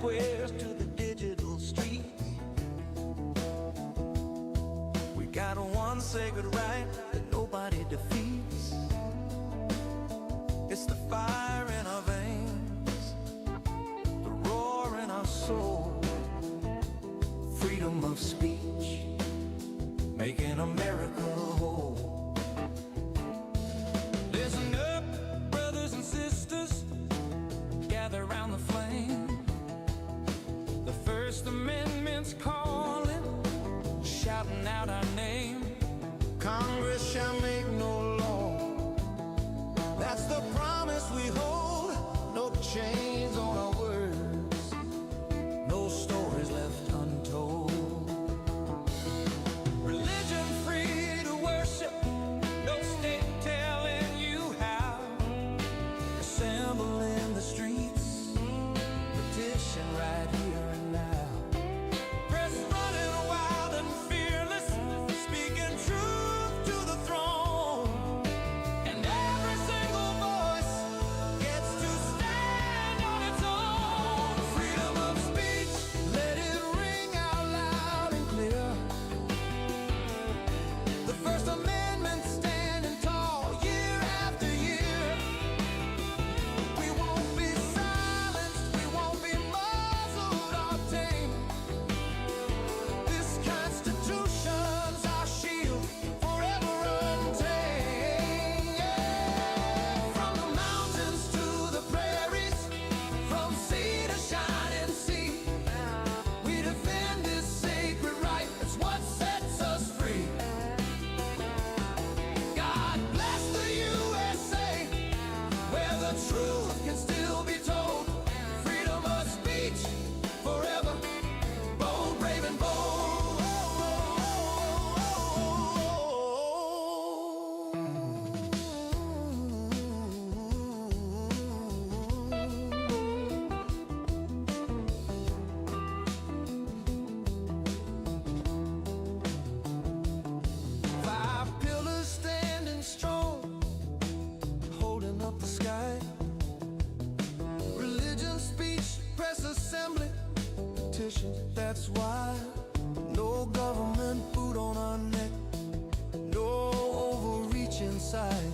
squares to the digital streets. We got one sacred right that nobody defeats. It's the fire in our veins, the roar in our soul, freedom of speech, making America whole. Listen up, brothers and sisters, gather round the flame. The First Amendment's calling, shouting out our name. Congress shall make no law. That's the promise we hold. No chains on our words, no stories left untold. Religion free to worship, no state telling you how. Assemble in the streets, petition right here and now. Press running wild and fearless, speaking truth to the throne. And every single voice gets to stand on its own. Freedom of speech, let it ring out loud and clear. The First Amendment standing tall year after year. We won't be silenced, we won't be muzzled or tamed. This Constitution's our shield, forever untamed. Yeah. From the mountains to the prairies, from sea to shining sea, we defend this sacred right. It's what sets us free. God bless the USA, where the truth can still be told. Freedom of speech, forever, bold, brave, and bold. Five pillars standing strong, holding up the sky. Religion, speech, press, assembly, petition. That's why no government boot on our neck, no overreach inside.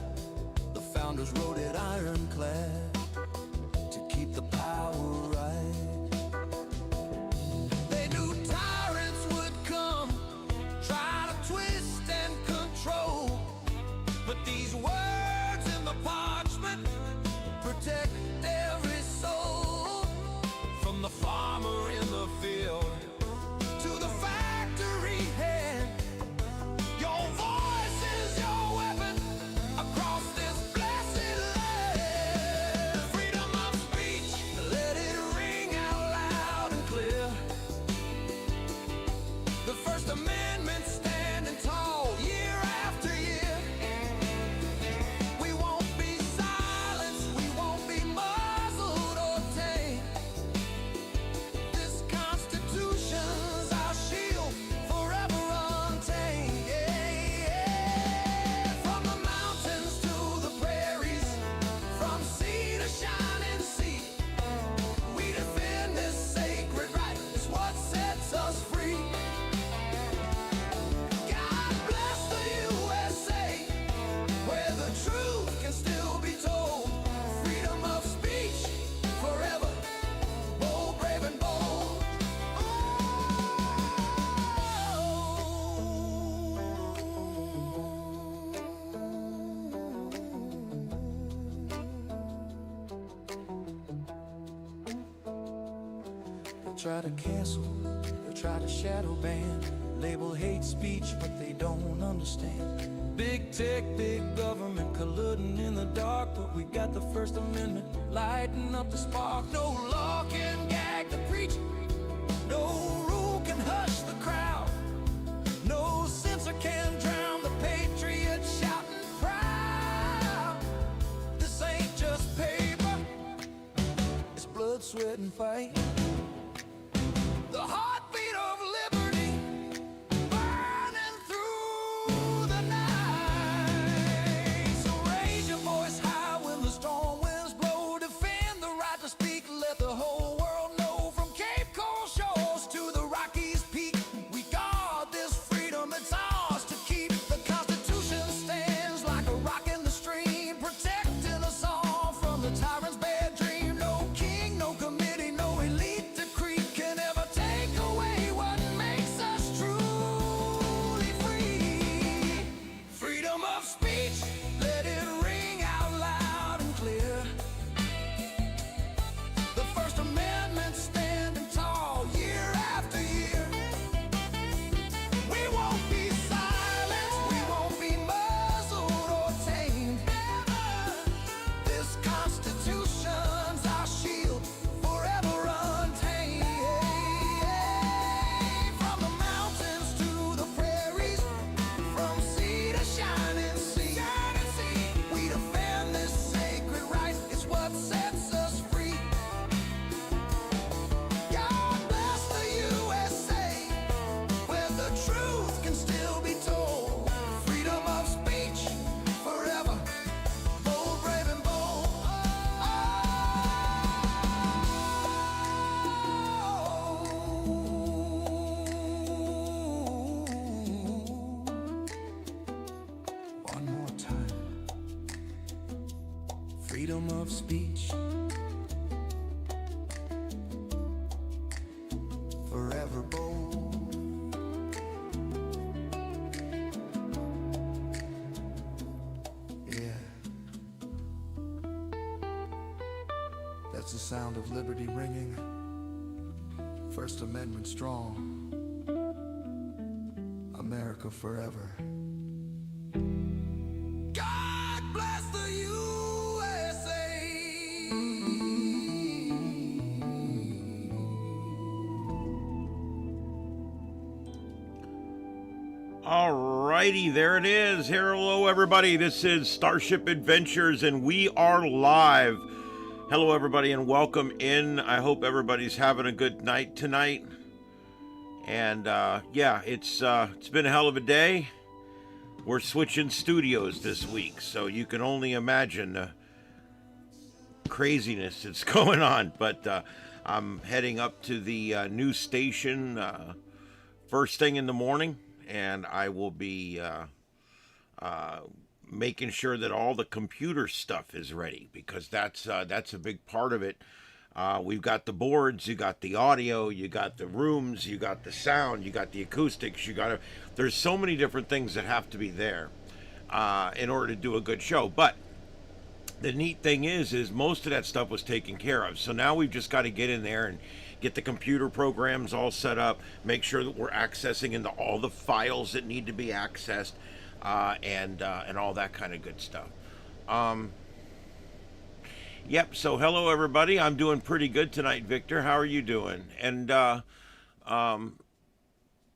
The founders wrote it ironclad to keep the power right. They knew tyrants would come, try to twist and control, but these words in the parchment protect every soul. From the farmer in the field to the factory hand, your voice is your weapon across this blessed land. Freedom of speech, let it ring out loud and clear. The First Amendment standing tall year after year. We won't be silenced, we won't be muzzled or tamed. This Constitution's our shield, forever untamed. Yeah, yeah. From the mountains to the prairies, from sea to shining sea, we defend this sacred right. It's what sets us free. God bless the USA, where the truth can still be told. Freedom of speech, forever, bold, brave, and bold. They try to cancel, they try to shadow ban, label hate speech, but they don't understand. Big tech, big government colluding in the dark, but we got the First Amendment lighting up the spark. No law can gag the preacher, no rule can hush the crowd, no censor can drown the patriot shouting proud. This ain't just paper, it's blood, sweat, and fight. The heartbeat of liberty burning through the night. So raise your voice high when the storm winds blow. Defend the right to speak, let the whole world know. From speech. Forever bold. Yeah. That's the sound of liberty ringing. First Amendment strong. America forever. God bless the USA. Alrighty, there it is. Hello, everybody. This is Starship Adventures, and we are live. Hello, everybody, and welcome in. I hope everybody's having a good night tonight. And yeah, it's been a hell of a day. We're switching studios this week, so you can only imagine the craziness that's going on. But I'm heading up to the new station first thing in the morning, and I will be making sure that all the computer stuff is ready, because that's a big part of it. We've got the boards, you got the audio, you got the rooms, you got the sound, you got the acoustics, there's so many different things that have to be there in order to do a good show. But the neat thing is most of that stuff was taken care of. So now we've just got to get in there and get the computer programs all set up, make sure that we're accessing into all the files that need to be accessed, and all that kind of good stuff. Yep, so hello everybody. I'm doing pretty good tonight, Victor. How are you doing? And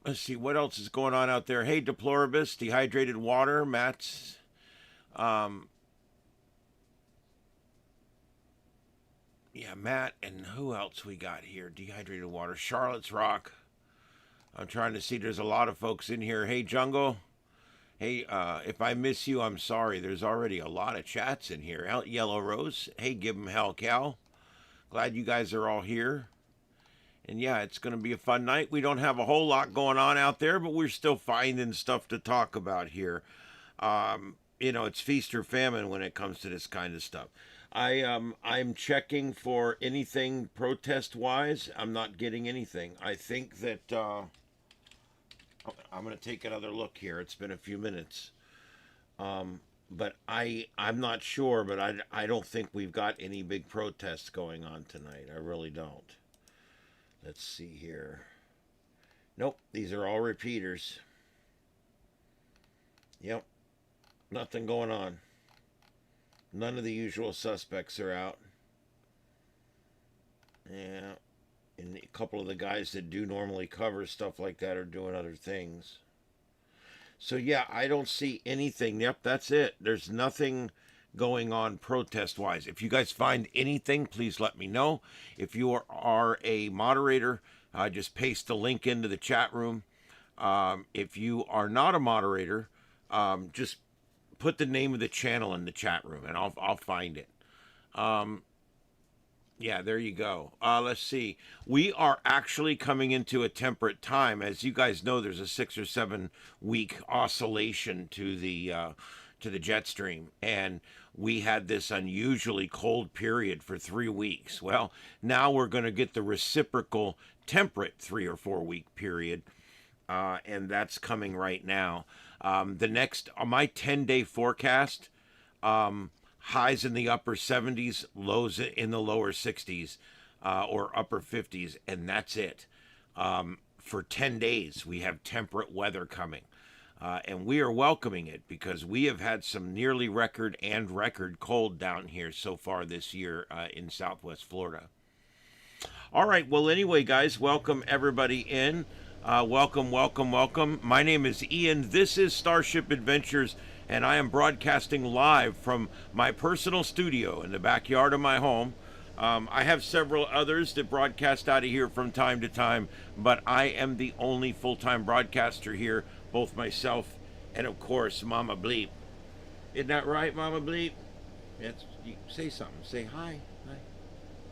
let's see, what else is going on out there? Hey, Deploribus, Dehydrated Water, Matt's yeah, Matt, and who else we got here? Dehydrated Water, Charlotte's Rock. I'm trying to see, there's a lot of folks in here. Hey, Jungle. Hey, if I miss you, I'm sorry. There's already a lot of chats in here. Yellow Rose. Hey, give 'em hell, Cal. Glad you guys are all here. And yeah, it's going to be a fun night. We don't have a whole lot going on out there, but we're still finding stuff to talk about here. You know, it's feast or famine when it comes to this kind of stuff. I'm checking for anything protest-wise. I'm not getting anything. I think that I'm going to take another look here. It's been a few minutes. But I'm not sure, but I don't think we've got any big protests going on tonight. I really don't. Let's see here. Nope, these are all repeaters. Yep, nothing going on. None of the usual suspects are out. Yeah. And a couple of the guys that do normally cover stuff like that are doing other things. So yeah, I don't see anything. Yep, that's it. There's nothing going on protest-wise. If you guys find anything, please let me know. If you are a moderator, just paste the link into the chat room. If you are not a moderator, just put the name of the channel in the chat room, and I'll find it. Yeah, there you go. Let's see. We are actually coming into a temperate time. As you guys know, there's a 6 or 7 week oscillation to the jet stream, and we had this unusually cold period for 3 weeks. Well, now we're going to get the reciprocal temperate 3 or 4 week period, and that's coming right now. The next, my 10-day forecast, highs in the upper 70s, lows in the lower 60s, or upper 50s, and that's it. For 10 days, we have temperate weather coming. And we are welcoming it, because we have had some nearly record and record cold down here so far this year in Southwest Florida. All right, well, anyway, guys, welcome everybody in. Welcome, welcome, welcome. My name is Ian. This is Starship Adventures, and I am broadcasting live from my personal studio in the backyard of my home. I have several others that broadcast out of here from time to time, but I am the only full-time broadcaster here, both myself and, of course, Mama Bleep. Isn't that right, Mama Bleep? You say something. Say hi. Hi,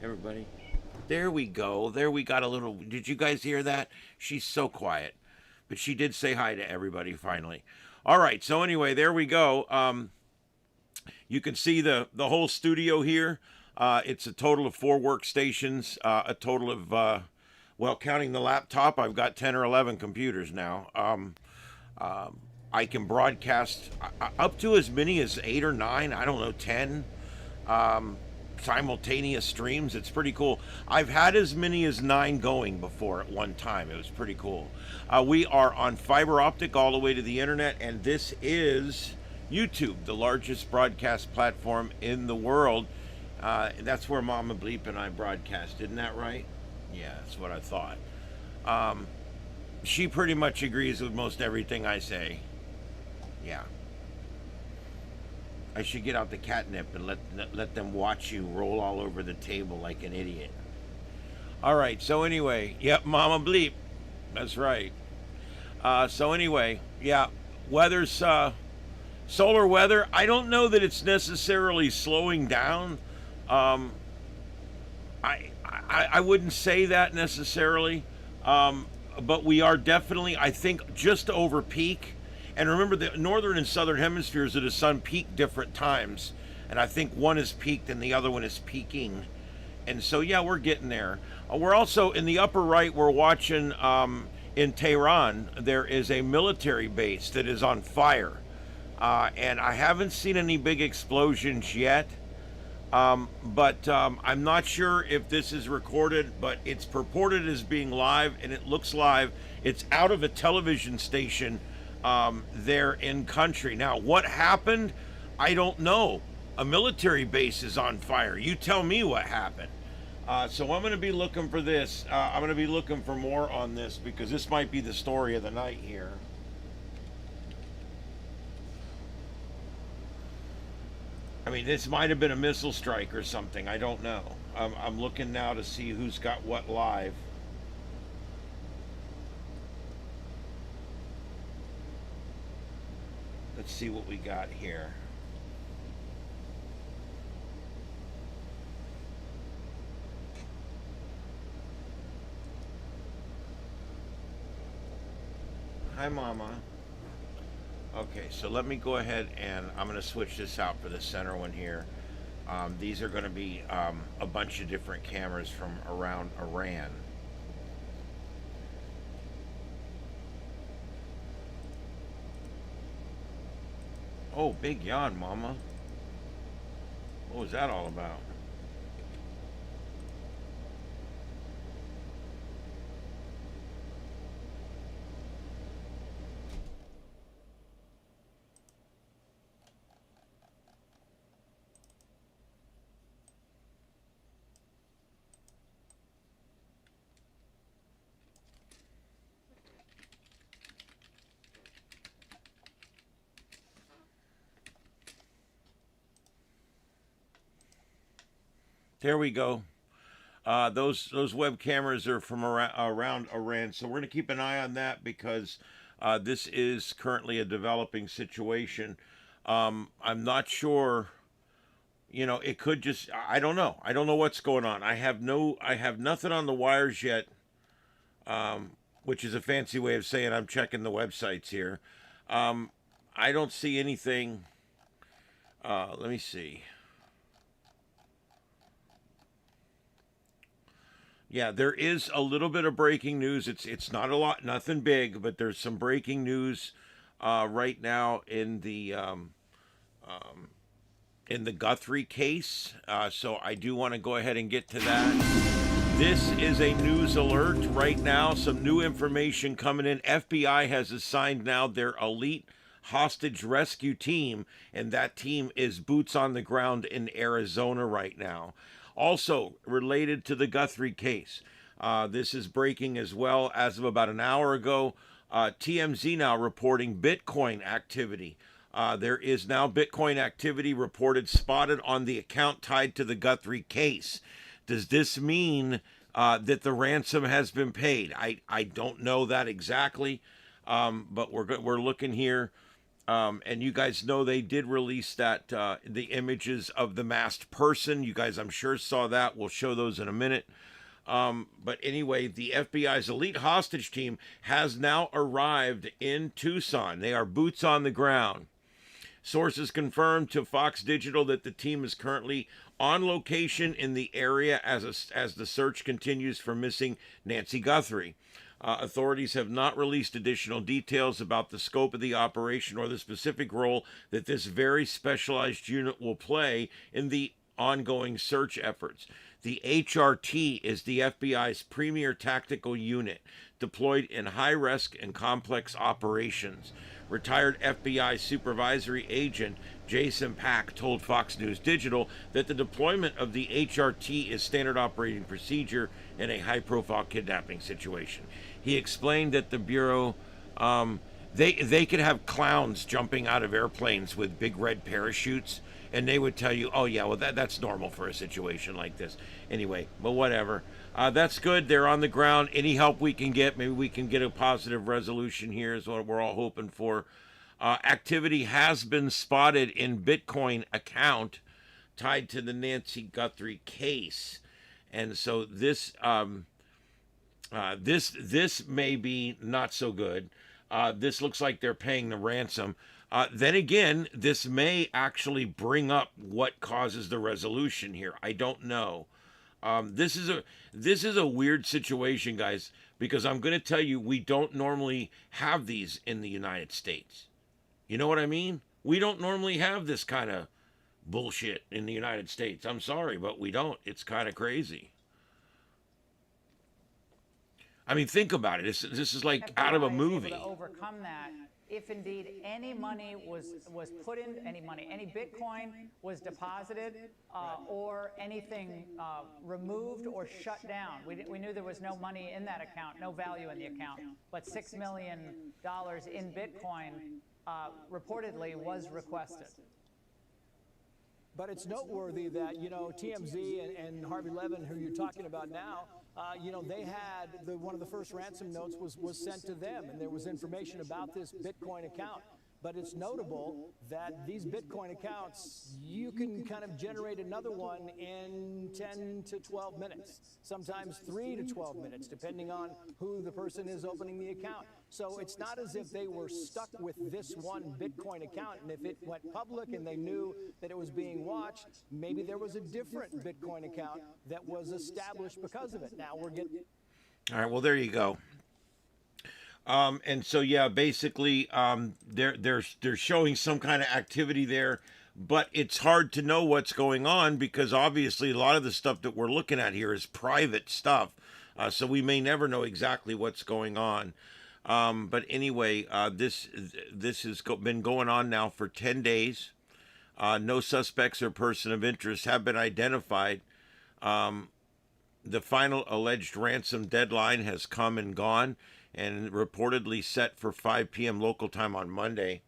everybody. There we go. There we got a little... Did you guys hear that? She's so quiet. But she did say hi to everybody finally. All right, so anyway, there we go. You can see the whole studio here. It's a total of 4 workstations, a total of, well, counting the laptop, I've got 10 or 11 computers now. I can broadcast up to as many as 8 or 9, I don't know, 10 simultaneous streams. It's pretty cool. I've had as many as 9 going before at one time. It was pretty cool. We are on fiber optic all the way to the internet, and this is YouTube, the largest broadcast platform in the world. That's where Mama Bleep and I broadcast. Isn't that right? Yeah, that's what I thought. She pretty much agrees with most everything I say. Yeah. I should get out the catnip and let them watch you roll all over the table like an idiot. All right, so anyway, yep, Mama Bleep. That's right. So anyway, yeah, weather's solar weather. I don't know that it's necessarily slowing down. I wouldn't say that necessarily, but we are definitely, I think, just over peak. And remember, the northern and southern hemispheres of the sun peak different times, and I think one is peaked and the other one is peaking. And so, yeah, we're getting there. We're also in the upper right. We're watching in Tehran. There is a military base that is on fire, and I haven't seen any big explosions yet. But I'm not sure if this is recorded, but it's purported as being live, and it looks live. It's out of a television station there in country. Now, what happened? I don't know. A military base is on fire. You tell me what happened. So I'm going to be looking for this. I'm going to be looking for more on this because this might be the story of the night here. I mean, this might have been a missile strike or something. I don't know. I'm looking now to see who's got what live. Let's see what we got here. Hi, Mama. Okay, so let me go ahead and I'm going to switch this out for the center one here. These are going to be a bunch of different cameras from around Iran. Oh, big yawn, Mama. What was that all about? There we go. Those web cameras are from around Iran, so we're going to keep an eye on that because this is currently a developing situation. I'm not sure. You know, it could just. I don't know. I don't know what's going on. I have nothing on the wires yet, which is a fancy way of saying I'm checking the websites here. I don't see anything. Let me see. Yeah, there is a little bit of breaking news. It's not a lot, nothing big, but there's some breaking news right now in the Guthrie case. So I do want to go ahead and get to that. This is a news alert right now. Some new information coming in. FBI has assigned now their elite hostage rescue team, and that team is boots on the ground in Arizona right now. Also, related to the Guthrie case, this is breaking as well as of about an hour ago. TMZ now reporting Bitcoin activity. There is now Bitcoin activity reported spotted on the account tied to the Guthrie case. Does this mean that the ransom has been paid? I don't know that exactly, but we're looking here. And you guys know they did release that the images of the masked person. You guys, I'm sure, saw that. We'll show those in a minute. But anyway, the FBI's elite hostage team has now arrived in Tucson. They are boots on the ground. Sources confirmed to Fox Digital that the team is currently on location in the area as the search continues for missing Nancy Guthrie. Authorities have not released additional details about the scope of the operation or the specific role that this very specialized unit will play in the ongoing search efforts. The HRT is the FBI's premier tactical unit deployed in high risk and complex operations. Retired FBI supervisory agent Jason Pack told Fox News Digital that the deployment of the HRT is standard operating procedure in a high profile kidnapping situation. He explained that the Bureau they could have clowns jumping out of airplanes with big red parachutes, and they would tell you, oh yeah, well that's normal for a situation like this. Anyway, but whatever. That's good. They're on the ground. Any help we can get, maybe we can get a positive resolution here is what we're all hoping for. Activity has been spotted in Bitcoin account tied to the Nancy Guthrie case. And so this may be not so good. This looks like they're paying the ransom. Then again, this may actually bring up what causes the resolution here. I don't know. This is a weird situation, guys, because I'm going to tell you we don't normally have these in the United States. You know what I mean? We don't normally have this kind of bullshit in the United States. I'm sorry, but we don't. It's kind of crazy. I mean, think about it. This is like out of a movie. To overcome that, if indeed any money was put in, any Bitcoin was deposited, or anything removed or shut down. We knew there was no money in that account, no value in the account, but $6 million in Bitcoin reportedly was requested. But it's noteworthy that, TMZ and Harvey Levin, who you're talking about now, they had one of the first ransom notes was sent to them, and there was information about this Bitcoin account. But it's notable that these Bitcoin accounts, you can kind of generate another one in 10 to 12 minutes, sometimes 3 to 12 minutes, depending on who the person is opening the account. So it's not as if they were stuck with this one Bitcoin account, and if it went public and they knew that it was being watched, maybe there was a different Bitcoin account that was established because of it. Now we're getting... All right, well, there you go. And so, yeah, basically, they're showing some kind of activity there, but it's hard to know what's going on because obviously a lot of the stuff that we're looking at here is private stuff. So we may never know exactly what's going on. But anyway, this has been going on now for 10 days. No suspects or person of interest have been identified. The final alleged ransom deadline has come and gone, and reportedly set for 5 p.m. local time on Monday.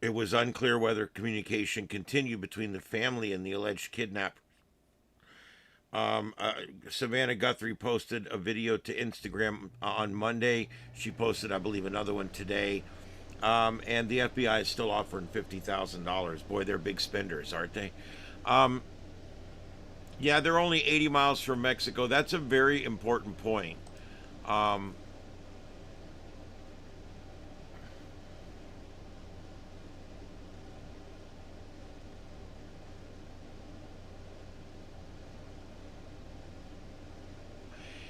It was unclear whether communication continued between the family and the alleged kidnapper. Savannah Guthrie posted a video to Instagram on Monday. She posted, I believe, another one today. And the FBI is still offering $50,000. Boy, they're big spenders, aren't they? Yeah, they're only 80 miles from Mexico. That's a very important point.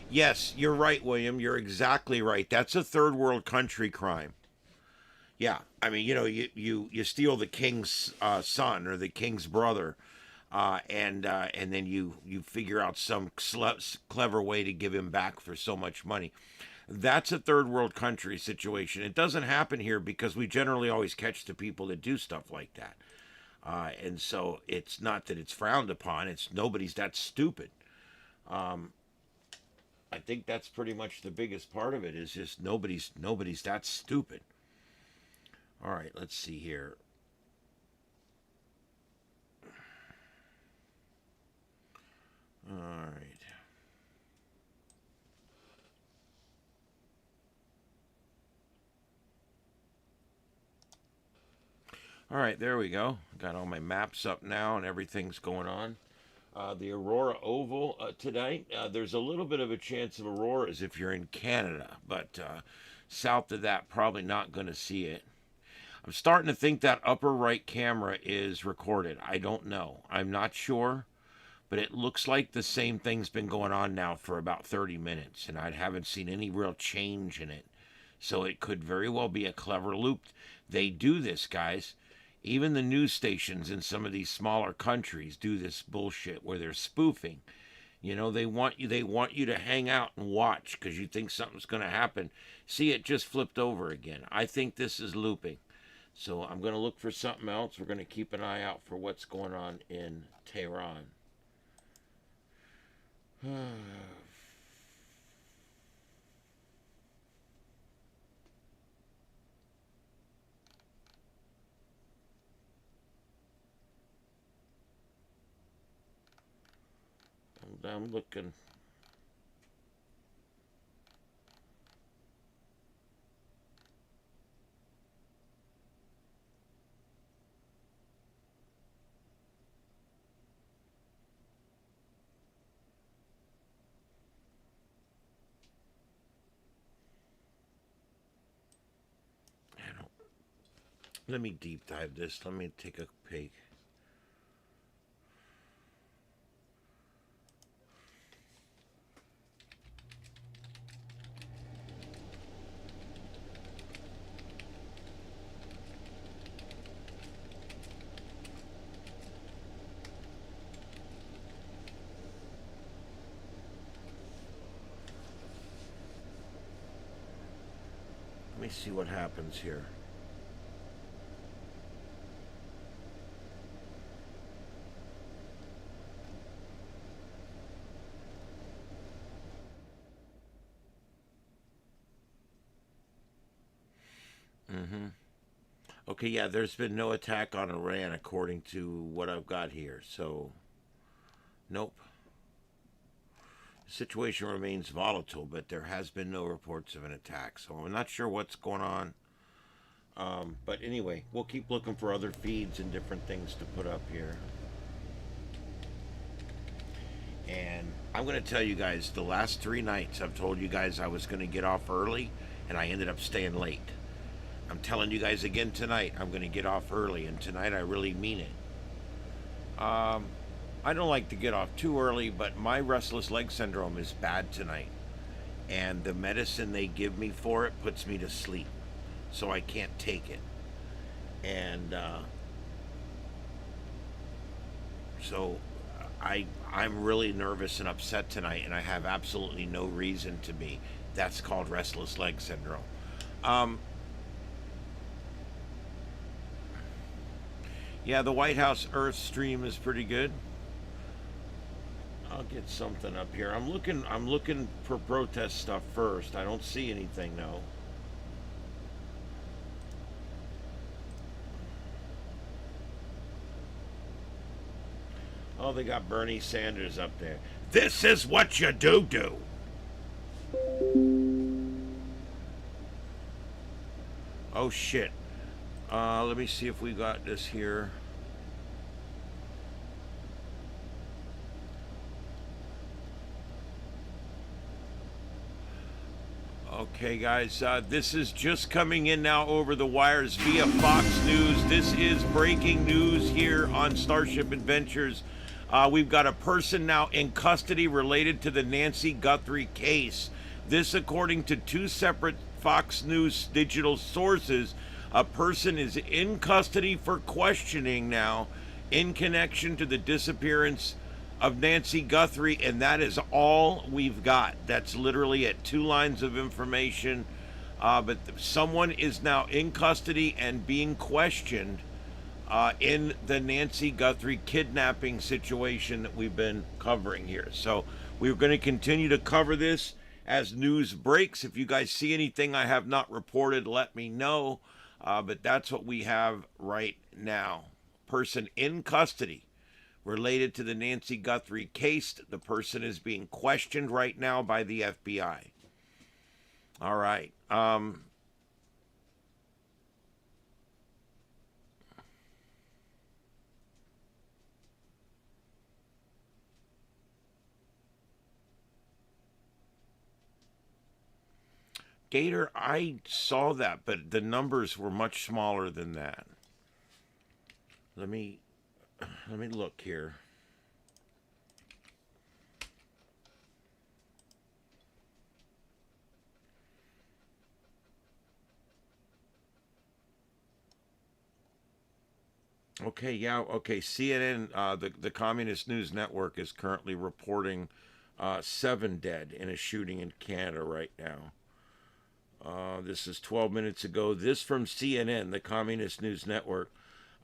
Yes, you're right, William. You're exactly right. That's a third world country crime. Yeah, I mean, you steal the king's son or the king's brother, and then you figure out some clever way to give him back for so much money. That's a third world country situation. It doesn't happen here because we generally always catch the people that do stuff like that. And so it's not that it's frowned upon. It's nobody's that stupid. I think that's pretty much the biggest part of it is just nobody's that stupid. All right, let's see here. All right. All right, there we go. Got all my maps up now and everything's going on. The Aurora Oval tonight. There's a little bit of a chance of auroras if you're in Canada, but south of that, probably not going to see it. I'm starting to think that upper right camera is recorded. I don't know. I'm not sure. But it looks like the same thing's been going on now for about 30 minutes, and I haven't seen any real change in it. So it could very well be a clever loop. They do this, guys. Even the news stations in some of these smaller countries do this bullshit where they're spoofing. You know, they want you to hang out and watch because you think something's going to happen. See, it just flipped over again. I think this is looping. So I'm going to look for something else. We're going to keep an eye out for what's going on in Tehran. I'm looking. Let me deep dive this. Let me take a peek. Let me see what happens here. Okay, yeah, there's been no attack on Iran according to what I've got here. So, nope. The situation remains volatile, but there has been no reports of an attack. So I'm not sure what's going on. But anyway, we'll keep looking for other feeds and different things to put up here. And I'm going to tell you guys, the last 3 nights I've told you guys I was going to get off early, and I ended up staying late. I'm telling you guys again tonight, I'm going to get off early, and tonight I really mean it. I don't like to get off too early, but my restless leg syndrome is bad tonight. And the medicine they give me for it puts me to sleep. So I can't take it. And so I'm really nervous and upset tonight, and I have absolutely no reason to be. That's called restless leg syndrome. Yeah, the White House Earth stream is pretty good. I'll get something up here. I'm looking for protest stuff first. I don't see anything though. Oh, they got Bernie Sanders up there. This is what you do. Oh shit. Let me see if we got this here. Okay, guys, this is just coming in now over the wires via Fox News. This is breaking news here on Starship Adventures. We've got a person now in custody related to the Nancy Guthrie case. This, according to 2 separate Fox News digital sources, a person is in custody for questioning now in connection to the disappearance of Nancy Guthrie, and that is all we've got. That's literally it. 2 lines of information, but someone is now in custody and being questioned in the Nancy Guthrie kidnapping situation that we've been covering here. So we're going to continue to cover this as news breaks. If you guys see anything I have not reported, let me know. But that's what we have right now. Person in custody related to the Nancy Guthrie case. The person is being questioned right now by the FBI. All right. Gator, I saw that, but the numbers were much smaller than that. Let me look here. Okay, yeah, okay. CNN, the Communist News Network is currently reporting 7 dead in a shooting in Canada right now. This is 12 minutes ago. This from CNN, the Communist News Network.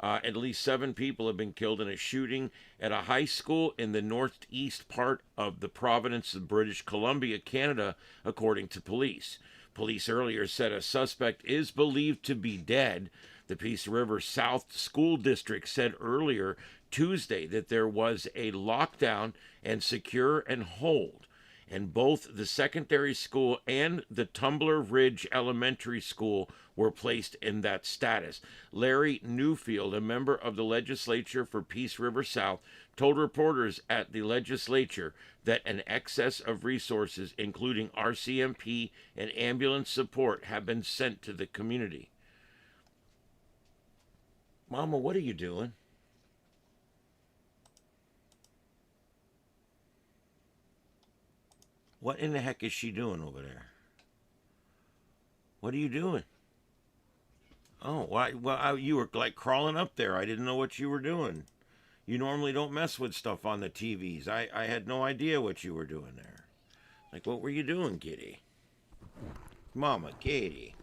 At least 7 people have been killed in a shooting at a high school in the northeast part of the province of British Columbia, Canada, according to police. Police earlier said a suspect is believed to be dead. The Peace River South School District said earlier Tuesday that there was a lockdown and secure and hold, and both the secondary school and the Tumbler Ridge Elementary School were placed in that status. Larry Newfield, a member of the legislature for Peace River South, told reporters at the legislature that an excess of resources, including RCMP and ambulance support, have been sent to the community. Mama, what are you doing? What in the heck is she doing over there? What are you doing? Oh, well, you were like crawling up there. I didn't know what you were doing. You normally don't mess with stuff on the TVs. I had no idea what you were doing there. Like, what were you doing, Kitty? Mama, Kitty.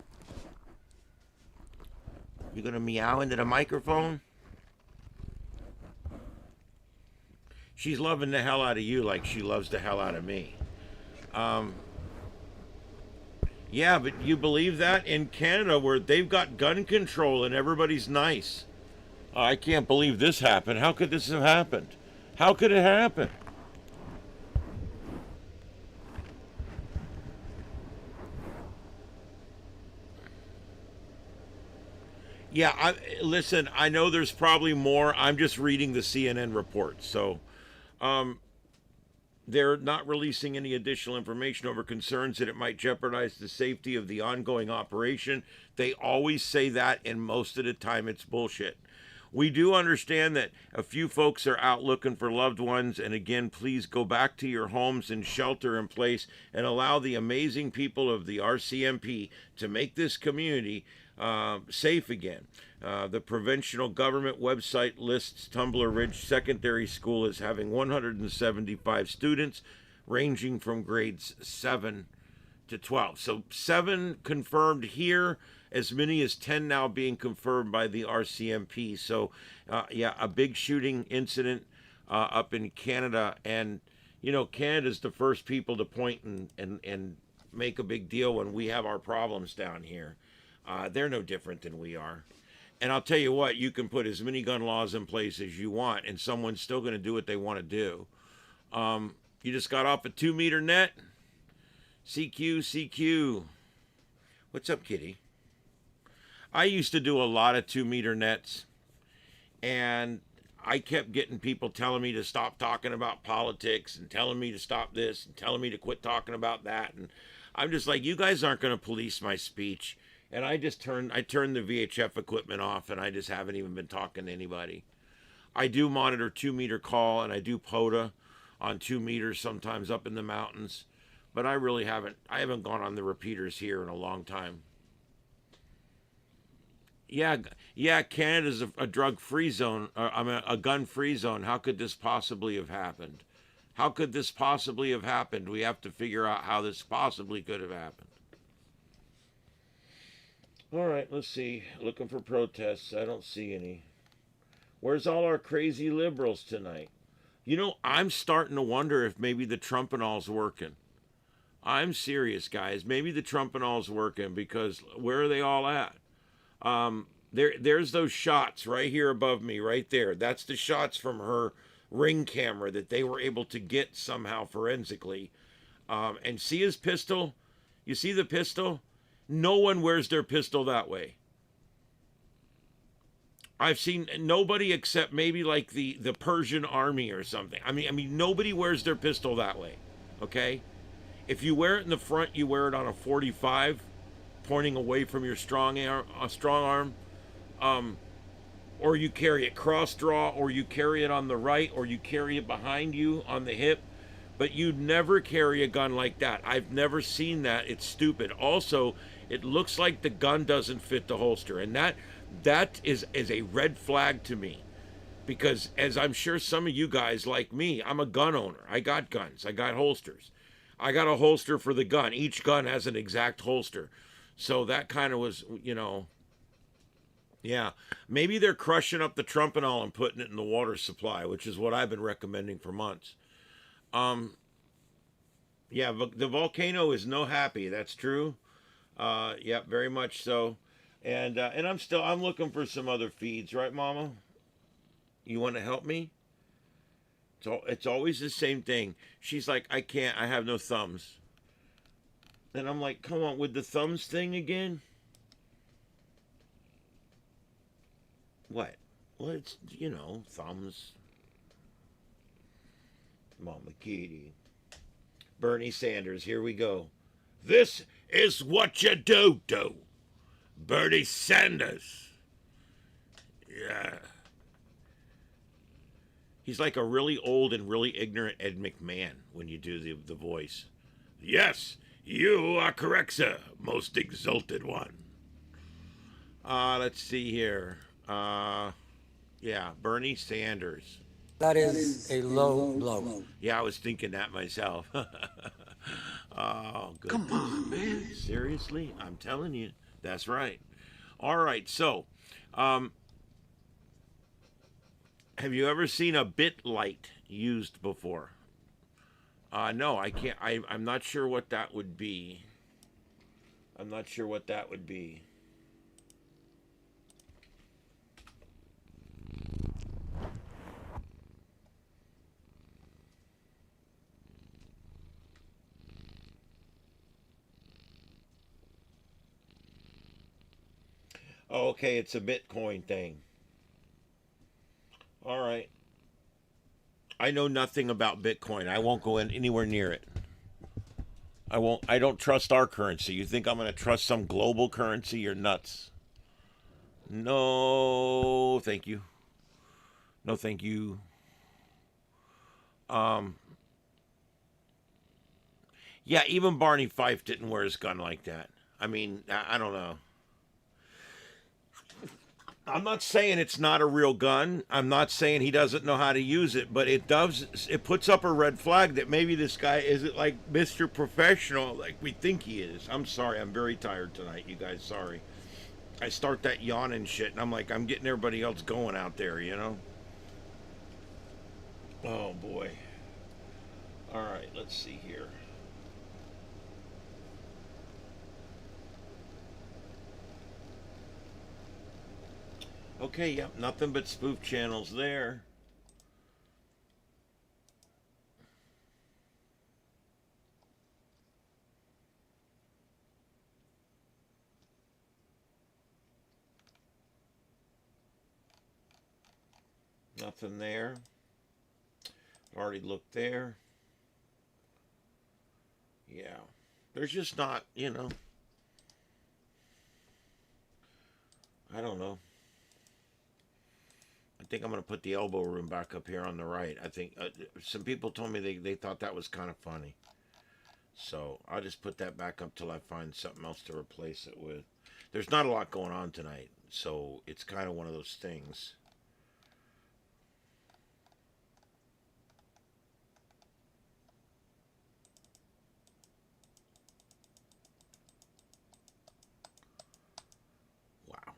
You gonna meow into the microphone? She's loving the hell out of you like she loves the hell out of me. Yeah, but you believe that in Canada where they've got gun control and everybody's nice? I can't believe this happened. How could this have happened? How could it happen? Yeah, listen, I know there's probably more. I'm just reading the CNN report. So they're not releasing any additional information over concerns that it might jeopardize the safety of the ongoing operation. They always say that, and most of the time it's bullshit. We do understand that a few folks are out looking for loved ones, and again, please go back to your homes and shelter in place and allow the amazing people of the RCMP to make this community safe again. The provincial government website lists Tumbler Ridge Secondary School as having 175 students ranging from grades 7 to 12. So 7 confirmed here, as many as 10 now being confirmed by the RCMP. So, yeah, a big shooting incident up in Canada. And, you know, Canada's the first people to point and make a big deal when we have our problems down here. They're no different than we are. And I'll tell you what, you can put as many gun laws in place as you want, and someone's still going to do what they want to do. You just got off a 2-meter net. CQ. What's up, kitty? I used to do a lot of 2-meter nets, and I kept getting people telling me to stop talking about politics and telling me to stop this and telling me to quit talking about that. And I'm just like, you guys aren't going to police my speech. And I turned the VHF equipment off, and I just haven't even been talking to anybody. I do monitor 2-meter call, and I do POTA on 2 meters sometimes up in the mountains. But I really haven't gone on the repeaters here in a long time. Yeah, Canada's a drug-free zone, a gun-free zone. How could this possibly have happened? How could this possibly have happened? We have to figure out how this possibly could have happened. All right, let's see. Looking for protests. I don't see any. Where's all our crazy liberals tonight? You know, I'm starting to wonder if maybe the Trump and all's working. I'm serious, guys. Maybe the Trump and all's working, because where are they all at? There's those shots right here above me, right there. That's the shots from her Ring camera that they were able to get somehow forensically. And see his pistol? You see the pistol? No one wears their pistol that way. I've seen nobody except maybe like the Persian army or something. I mean, nobody wears their pistol that way. Okay? If you wear it in the front, you wear it on a 45. pointing away from your strong arm, or you carry it cross draw, or you carry it on the right, or you carry it behind you on the hip. But you'd never carry a gun like that. I've never seen that. It's stupid. Also, it looks like the gun doesn't fit the holster, and that is a red flag to me. Because as I'm sure some of you guys like me, I'm a gun owner. I got guns. I got holsters. I got a holster for the gun. Each gun has an exact holster. So that kind of was, yeah. Maybe they're crushing up the Trumpanol and putting it in the water supply, which is what I've been recommending for months. Yeah, the volcano is no happy. That's true. Yeah, very much so. And I'm looking for some other feeds, right, Mama? You want to help me? It's always the same thing. She's like, I can't. I have no thumbs. And I'm like, come on, with the thumbs thing again? What? Well, it's, thumbs. Mama Kitty. Bernie Sanders, here we go. This is what you do. Bernie Sanders. Yeah. He's like a really old and really ignorant Ed McMahon when you do the voice. Yes, you are correct, sir. Most exalted one. Let's see here. Yeah, Bernie Sanders. That is a low blow. Yeah, I was thinking that myself. Oh, good. Come on, man. Seriously? I'm telling you. That's right. All right, so, have you ever seen a bit light used before? No, I can't. I'm not sure what that would be. I'm not sure what that would be. Oh, okay, it's a Bitcoin thing. All right. I know nothing about Bitcoin. I won't go in anywhere near it. I don't trust our currency. You think I'm going to trust some global currency? You're nuts. No, thank you. No, thank you. Yeah, even Barney Fife didn't wear his gun like that. I mean, I don't know. I'm not saying it's not a real gun. I'm not saying he doesn't know how to use it, but it puts up a red flag that maybe this guy isn't like Mr. Professional like we think he is. I'm sorry. I'm very tired tonight, you guys. Sorry. I start that yawning shit, and I'm like, I'm getting everybody else going out there, Oh, boy. All right, let's see here. Okay, yep, nothing but spoof channels there. Nothing there. Already looked there. Yeah. There's just not, I don't know. I think I'm going to put the elbow room back up here on the right. I think some people told me they thought that was kind of funny. So I'll just put that back up till I find something else to replace it with. There's not a lot going on tonight, so it's kind of one of those things. Wow.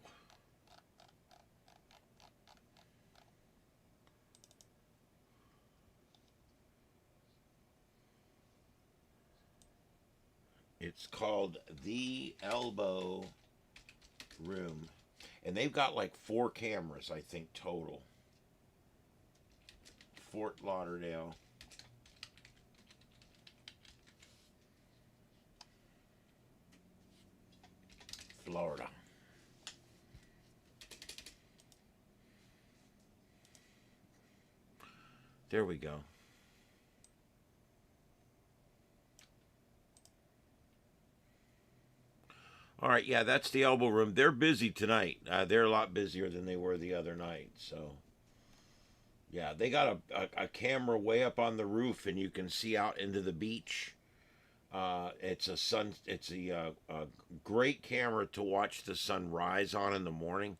It's called The Elbow Room. And they've got like 4 cameras, I think, total. Fort Lauderdale. Florida. There we go. All right, yeah, that's the elbow room. They're busy tonight. They're a lot busier than they were the other night. So, yeah, they got a camera way up on the roof, and you can see out into the beach. It's a great camera to watch the sun rise on in the morning,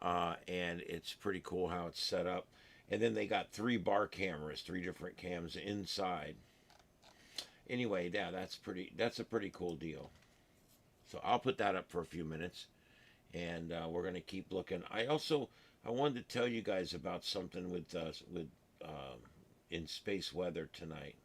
and it's pretty cool how it's set up. And then they got 3 bar cameras, 3 different cams inside. Anyway, yeah, that's a pretty cool deal. So I'll put that up for a few minutes, and we're gonna keep looking. I wanted to tell you guys about something with in space weather tonight.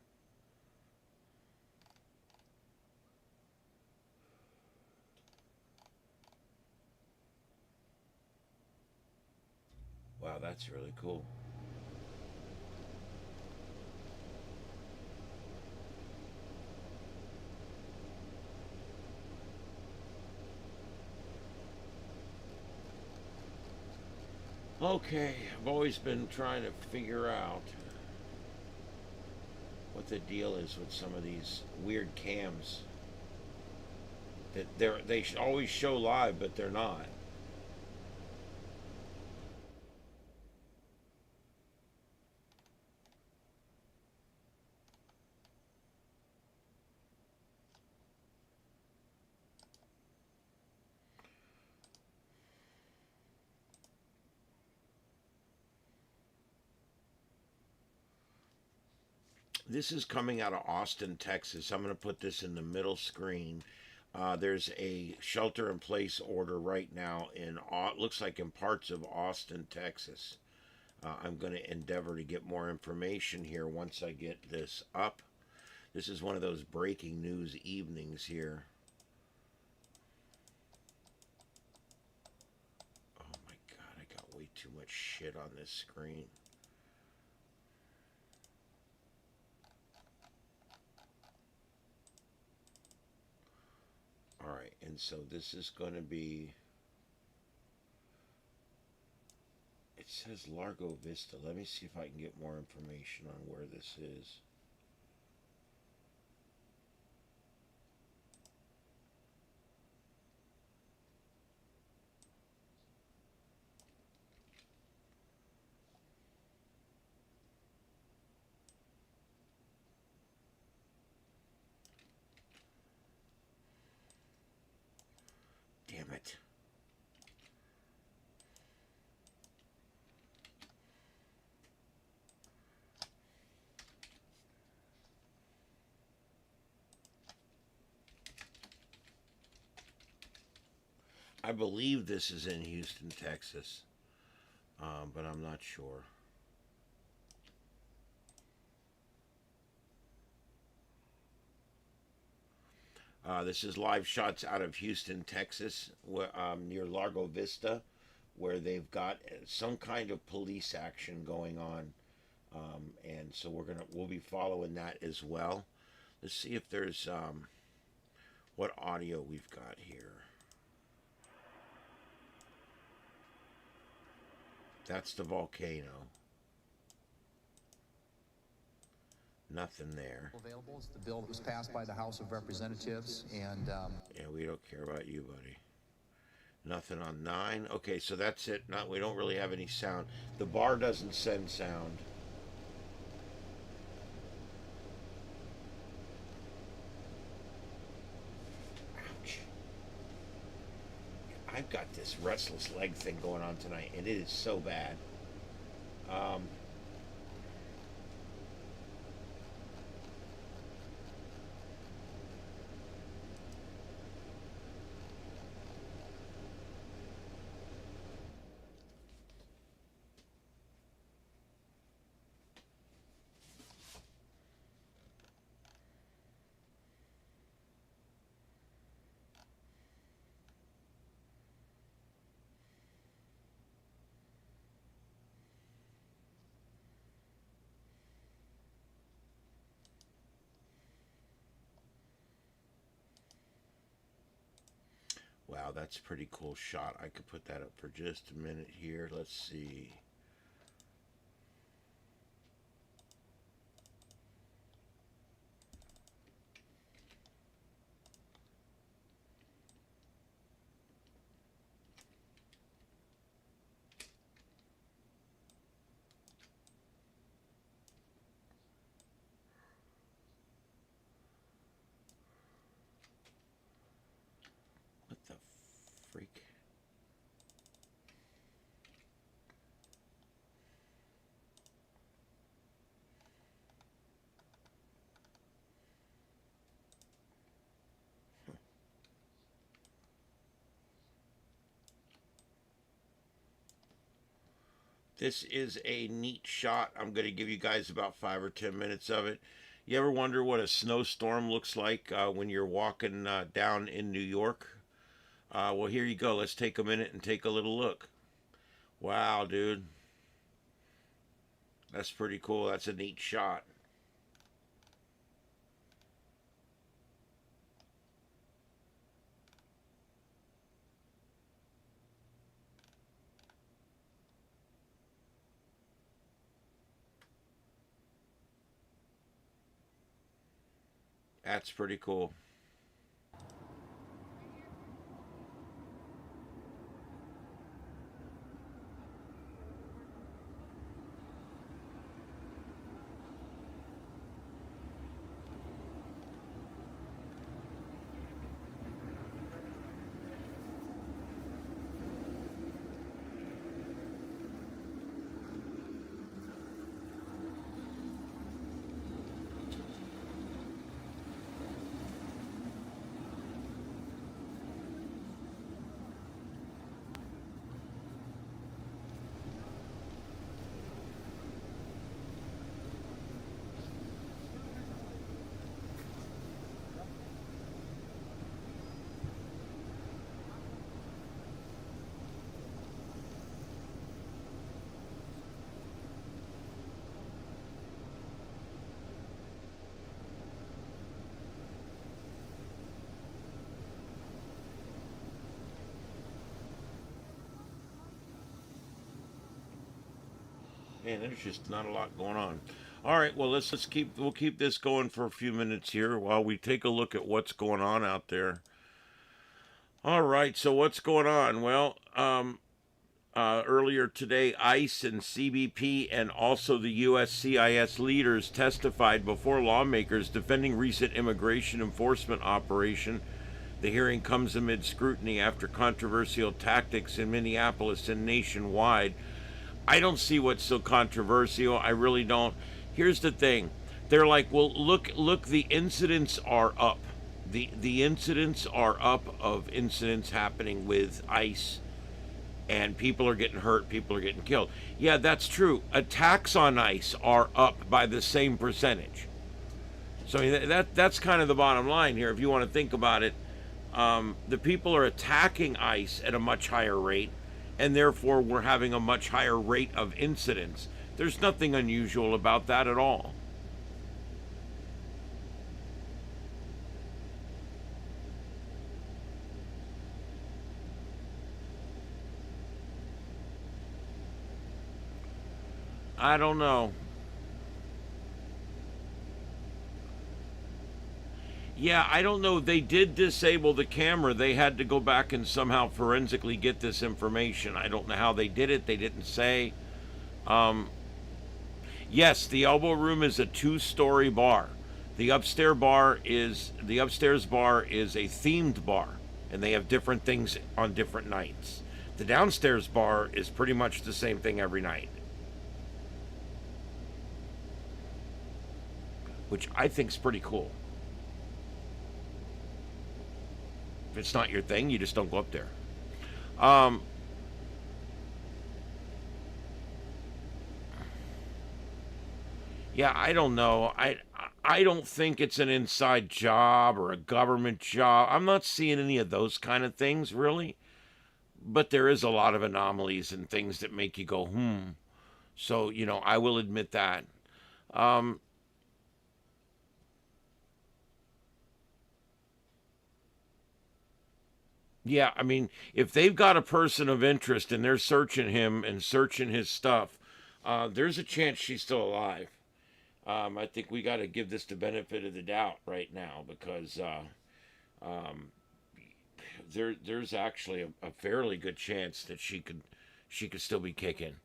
Wow, that's really cool. Okay, I've always been trying to figure out what the deal is with some of these weird cams that they always show live, but they're not. This is coming out of Austin, Texas. I'm going to put this in the middle screen. There's a shelter-in-place order right now looks like in parts of Austin, Texas. I'm going to endeavor to get more information here once I get this up. This is one of those breaking news evenings here. Oh my God, I got way too much shit on this screen. All right, and so this is going to be, it says Largo Vista. Let me see if I can get more information on where this is. Damn it. I believe this is in Houston, Texas, but I'm not sure. This is live shots out of Houston, Texas, near Largo Vista, where they've got some kind of police action going on, and so we'll be following that as well. Let's see if there's what audio we've got here. That's the volcano. Nothing there. Available. It's the bill that was passed by the House of Representatives, and yeah, we don't care about you, buddy. Nothing on 9. Okay, so that's it. We don't really have any sound. The bar doesn't send sound. Ouch. I've got this restless leg thing going on tonight, and it is so bad. Wow, that's a pretty cool shot. I could put that up for just a minute here. Let's see. This is a neat shot. I'm going to give you guys about 5 or 10 minutes of it. You ever wonder what a snowstorm looks like when you're walking down in New York? Well, here you go. Let's take a minute and take a little look. Wow, dude. That's pretty cool. That's a neat shot. That's pretty cool. Man, there's just not a lot going on. All right, well we'll keep this going for a few minutes here while we take a look at what's going on out there. All right, so what's going on? Well, earlier today, ICE and CBP and also the USCIS leaders testified before lawmakers defending recent immigration enforcement operation. The hearing comes amid scrutiny after controversial tactics in Minneapolis and nationwide. I don't see what's so controversial. I really don't. Here's the thing. They're like, well, look, the incidents are up. The incidents are up of incidents happening with ICE, and people are getting hurt, people are getting killed. Yeah, that's true. Attacks on ICE are up by the same percentage. So that's kind of the bottom line here. If you want to think about it, the people are attacking ICE at a much higher rate, and therefore we're having a much higher rate of incidents. There's nothing unusual about that at all. I don't know. Yeah, I don't know. They did disable the camera. They had to go back and somehow forensically get this information. I don't know how they did it. They didn't say. Yes, the Elbow Room is a 2-story bar. The upstairs bar is a themed bar, and they have different things on different nights. The downstairs bar is pretty much the same thing every night, which I think is pretty cool. If it's not your thing, you just don't go up there. Yeah, I don't know. I don't think it's an inside job or a government job. I'm not seeing any of those kind of things, really. But there is a lot of anomalies and things that make you go, So, I will admit that. Yeah, I mean, if they've got a person of interest and they're searching him and searching his stuff, there's a chance she's still alive. I think we got to give this the benefit of the doubt right now because there's actually a fairly good chance that she could still be kicking.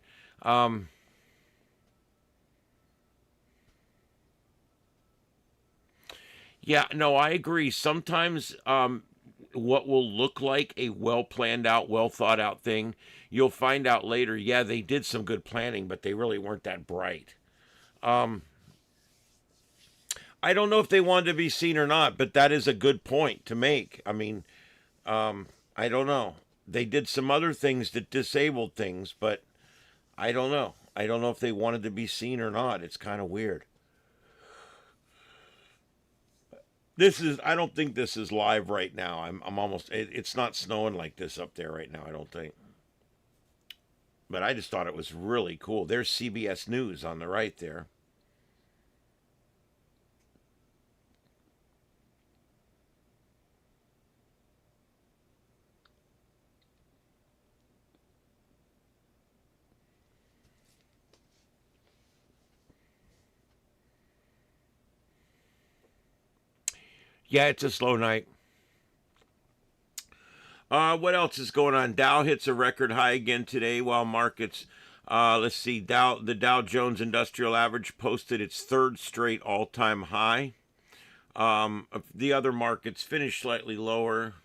Yeah, no, I agree. Sometimes what will look like a well planned out, well thought out thing, you'll find out later, yeah, they did some good planning, but they really weren't that bright. I don't know if they wanted to be seen or not, but that is a good point to make. I mean, I don't know. They did some other things that disabled things, but I don't know. I don't know if they wanted to be seen or not. It's kind of weird. I don't think this is live right now. I'm almost, it's not snowing like this up there right now, I don't think. But I just thought it was really cool. There's CBS News on the right there. Yeah, it's a slow night. What else is going on? Dow hits a record high again today, while markets, let's see, the Dow Jones Industrial Average posted its third straight all-time high. The other markets finished slightly lower.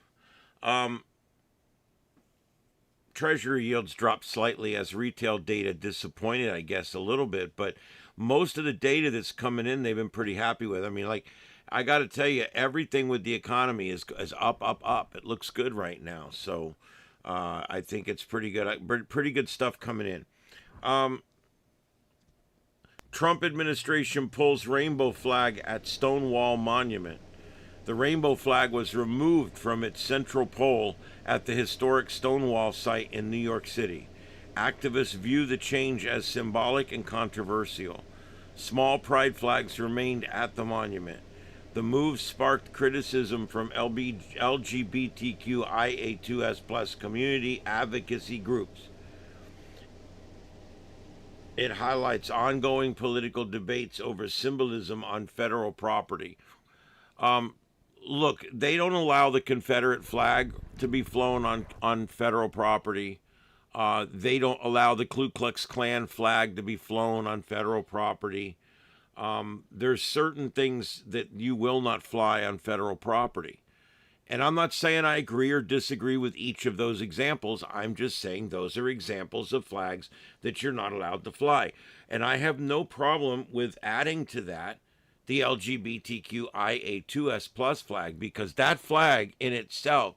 Treasury yields dropped slightly as retail data disappointed, I guess, a little bit, but most of the data that's coming in, they've been pretty happy with. I mean, like, I got to tell you, everything with the economy is up, up, up. It looks good right now, so I think it's pretty good. Pretty good stuff coming in. Trump administration pulls rainbow flag at Stonewall Monument. The rainbow flag was removed from its central pole at the historic Stonewall site in New York City. Activists view the change as symbolic and controversial. Small pride flags remained at the monument. The move sparked criticism from LGBTQIA2S+ community advocacy groups. It highlights ongoing political debates over symbolism on federal property. Look, they don't allow the Confederate flag to be flown on federal property. They don't allow the Ku Klux Klan flag to be flown on federal property. There's certain things that you will not fly on federal property. And I'm not saying I agree or disagree with each of those examples. I'm just saying those are examples of flags that you're not allowed to fly. And I have no problem with adding to that the LGBTQIA2S+ flag, because that flag in itself,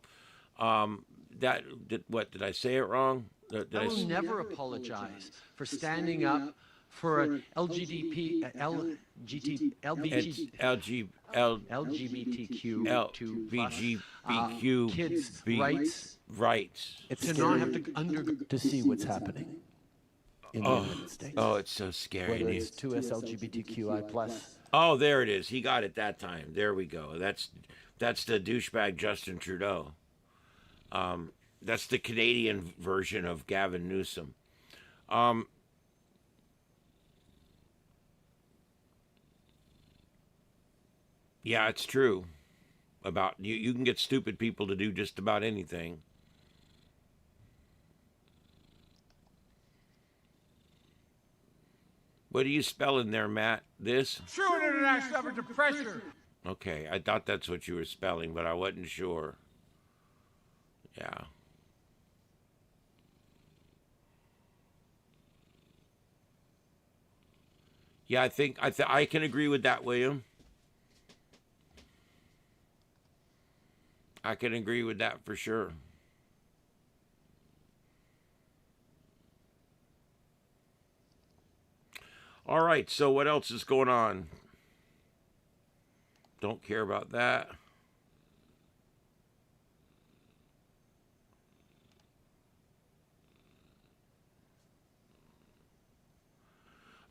what did I say it wrong? I will never apologize for standing up for LGBTQ kids' rights. It's to scary not have to undergo. to see what's happening in the United States. Oh, it's so scary. Whether it's 2S LGBTQI+. Oh, there it is. He got it that time. There we go. That's the douchebag Justin Trudeau. That's the Canadian version of Gavin Newsom. Yeah, it's true. About you can get stupid people to do just about anything. What are you spelling there, Matt? This? True and international effort to pressure. Okay, I thought that's what you were spelling, but I wasn't sure. Yeah. Yeah, I think I can agree with that, William. I can agree with that for sure. All right, so what else is going on? Don't care about that.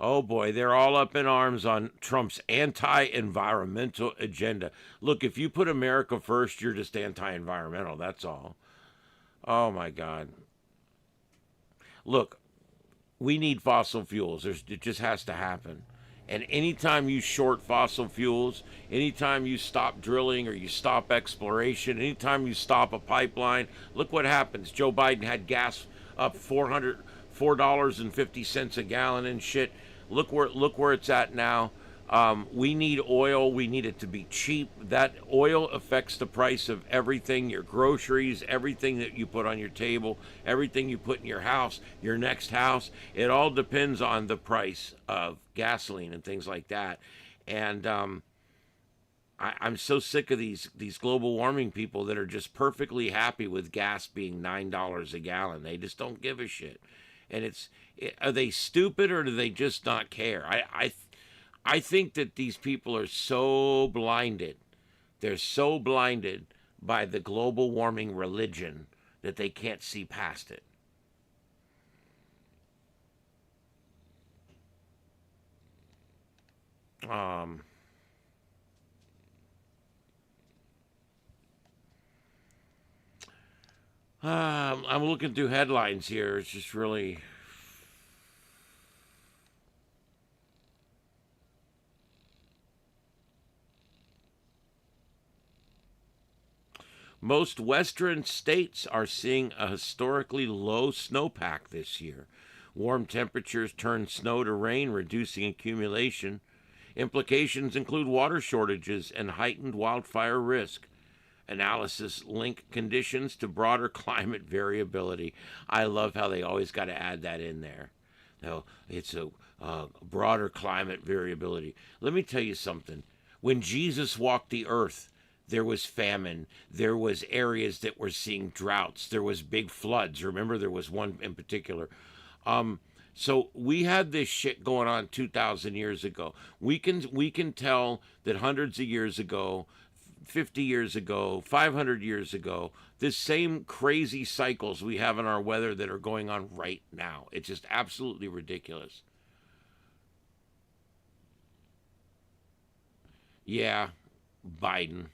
Oh boy, they're all up in arms on Trump's anti-environmental agenda. Look, if you put America first, you're just anti-environmental, that's all. Oh my God. Look, we need fossil fuels. It just has to happen. And anytime you short fossil fuels, anytime you stop drilling or you stop exploration, anytime you stop a pipeline, look what happens. Joe Biden had gas up $4.50 a gallon and shit. Look where it's at now. We need oil. We need it to be cheap. That oil affects the price of everything, your groceries, everything that you put on your table, everything you put in your house, your next house. It all depends on the price of gasoline and things like that. And I'm so sick of these global warming people that are just perfectly happy with gas being $9 a gallon. They just don't give a shit. And are they stupid or do they just not care? I think that these people are so blinded. They're so blinded by the global warming religion that they can't see past it. I'm looking through headlines here. It's just really. Most western states are seeing a historically low snowpack this year. Warm temperatures turn snow to rain, reducing accumulation. Implications include water shortages and heightened wildfire risk. Analysis link conditions to broader climate variability. I love how they always got to add that in there. No, it's a broader climate variability. Let me tell you something. When Jesus walked the earth, there was famine. There was areas that were seeing droughts. There was big floods. Remember, there was one in particular. So we had this shit going on 2,000 years ago. We can tell that hundreds of years ago, 50 years ago, 500 years ago, this same crazy cycles we have in our weather that are going on right now. It's just absolutely ridiculous. Yeah, Biden.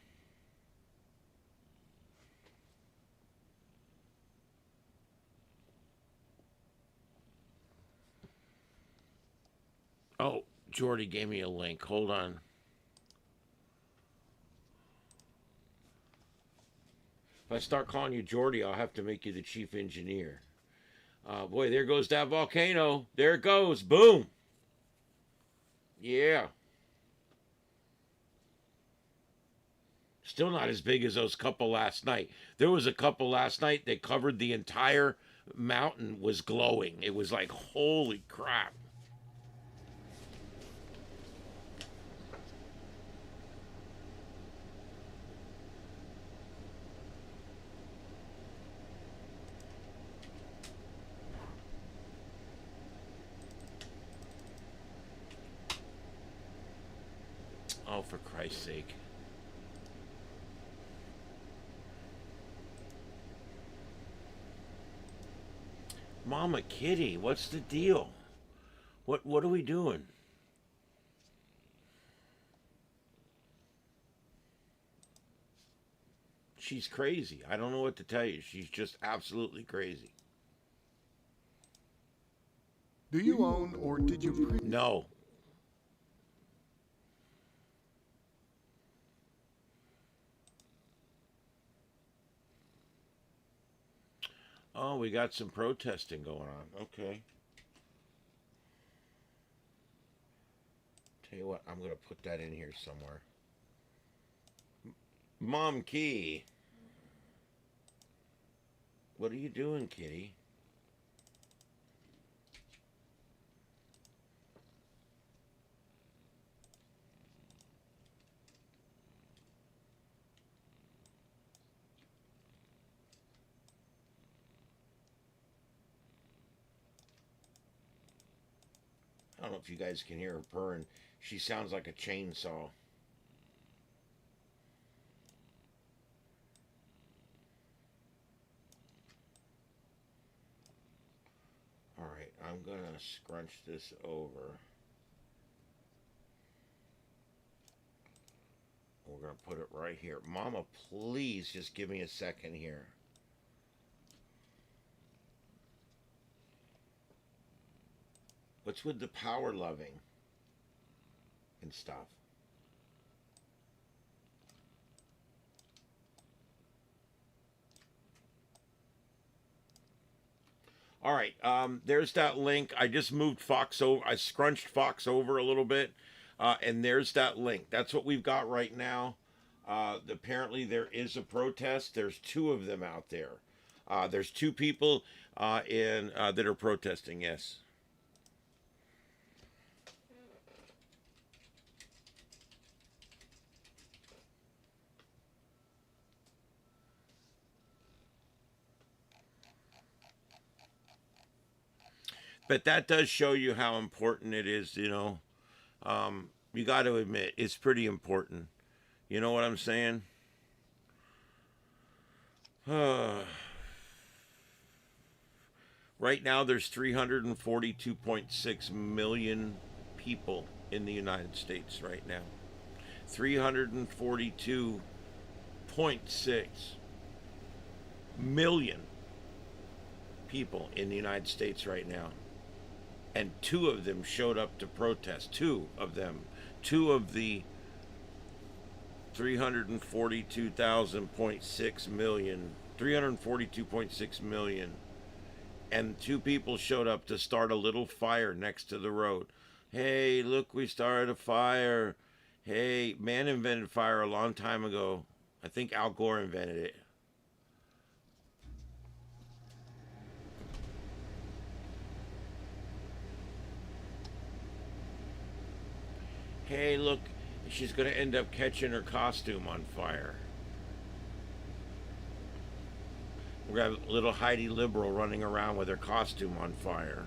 Oh, Jordy gave me a link. Hold on. If I start calling you Jordy, I'll have to make you the chief engineer. Boy, there goes that volcano. There it goes. Boom. Yeah. Still not as big as those couple last night. There was a couple last night that covered the entire mountain, was glowing. It was like, holy crap. Oh, for Christ's sake. Mama Kitty, what's the deal? What are we doing? She's crazy. I don't know what to tell you. She's just absolutely crazy. Do you own or did you No. Oh, we got some protesting going on. Okay. Tell you what, I'm going to put that in here somewhere. Mom Key. What are you doing, kitty? I don't know if you guys can hear her purring. She sounds like a chainsaw. Alright, I'm gonna scrunch this over. We're gonna put it right here. Mama, please just give me a second here. What's with the power loving and stuff? All right, there's that link. I just moved Fox over. I scrunched Fox over a little bit, and there's that link. That's what we've got right now. Apparently, there is a protest. There's two of them out there. There's two people that are protesting. Yes. But that does show you how important it is, you know. You got to admit, it's pretty important. You know what I'm saying? Right now, there's 342.6 million people in the United States right now. 342.6 million people in the United States right now. And 2 of them showed up to protest. 2 of them. 2 of the 342.6 million. And 2 people showed up to start a little fire next to the road. Hey, look, we started a fire. Hey, man invented fire a long time ago. I think Al Gore invented it. Hey, look, she's going to end up catching her costume on fire. We got a little Heidi Liberal running around with her costume on fire.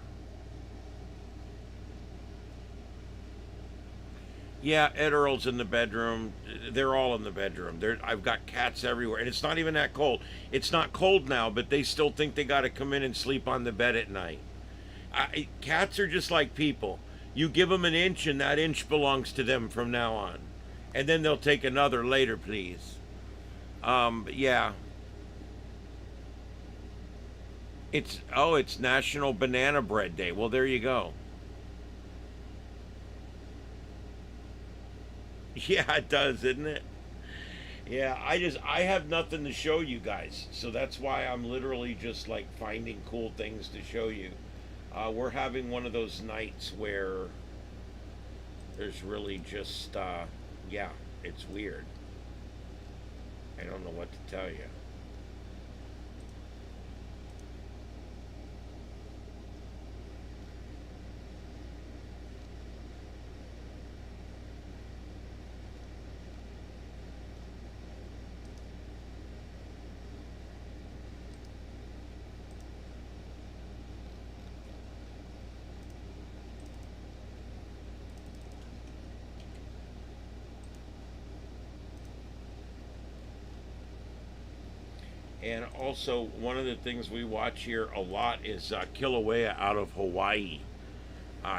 Yeah, Ed Earl's in the bedroom. They're all in the bedroom. I've got cats everywhere. And it's not even that cold. It's not cold now, but they still think they got to come in and sleep on the bed at night. Cats are just like people. You give them an inch, and that inch belongs to them from now on. And then they'll take another later, please. But yeah. It's National Banana Bread Day. Well, there you go. Yeah, it does, isn't it? Yeah, I have nothing to show you guys. So that's why I'm literally just like finding cool things to show you. We're having one of those nights where there's really just, yeah, it's weird. I don't know what to tell you. And also, one of the things we watch here a lot is Kilauea out of Hawaii.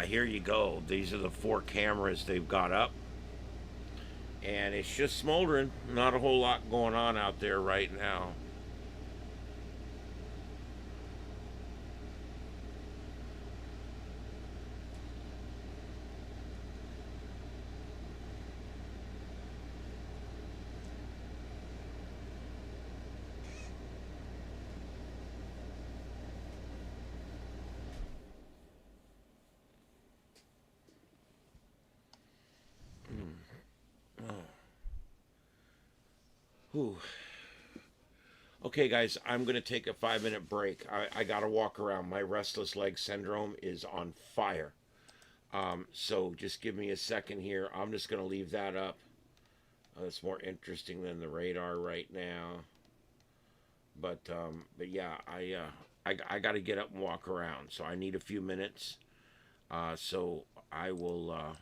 Here you go. These are the 4 cameras they've got up. And it's just smoldering. Not a whole lot going on out there right now. Whew. Okay, guys, I'm going to take a 5-minute break. I got to walk around. My restless leg syndrome is on fire. So just give me a second here. I'm just going to leave that up. It's more interesting than the radar right now. But yeah, I got to get up and walk around. So I need a few minutes. So I will...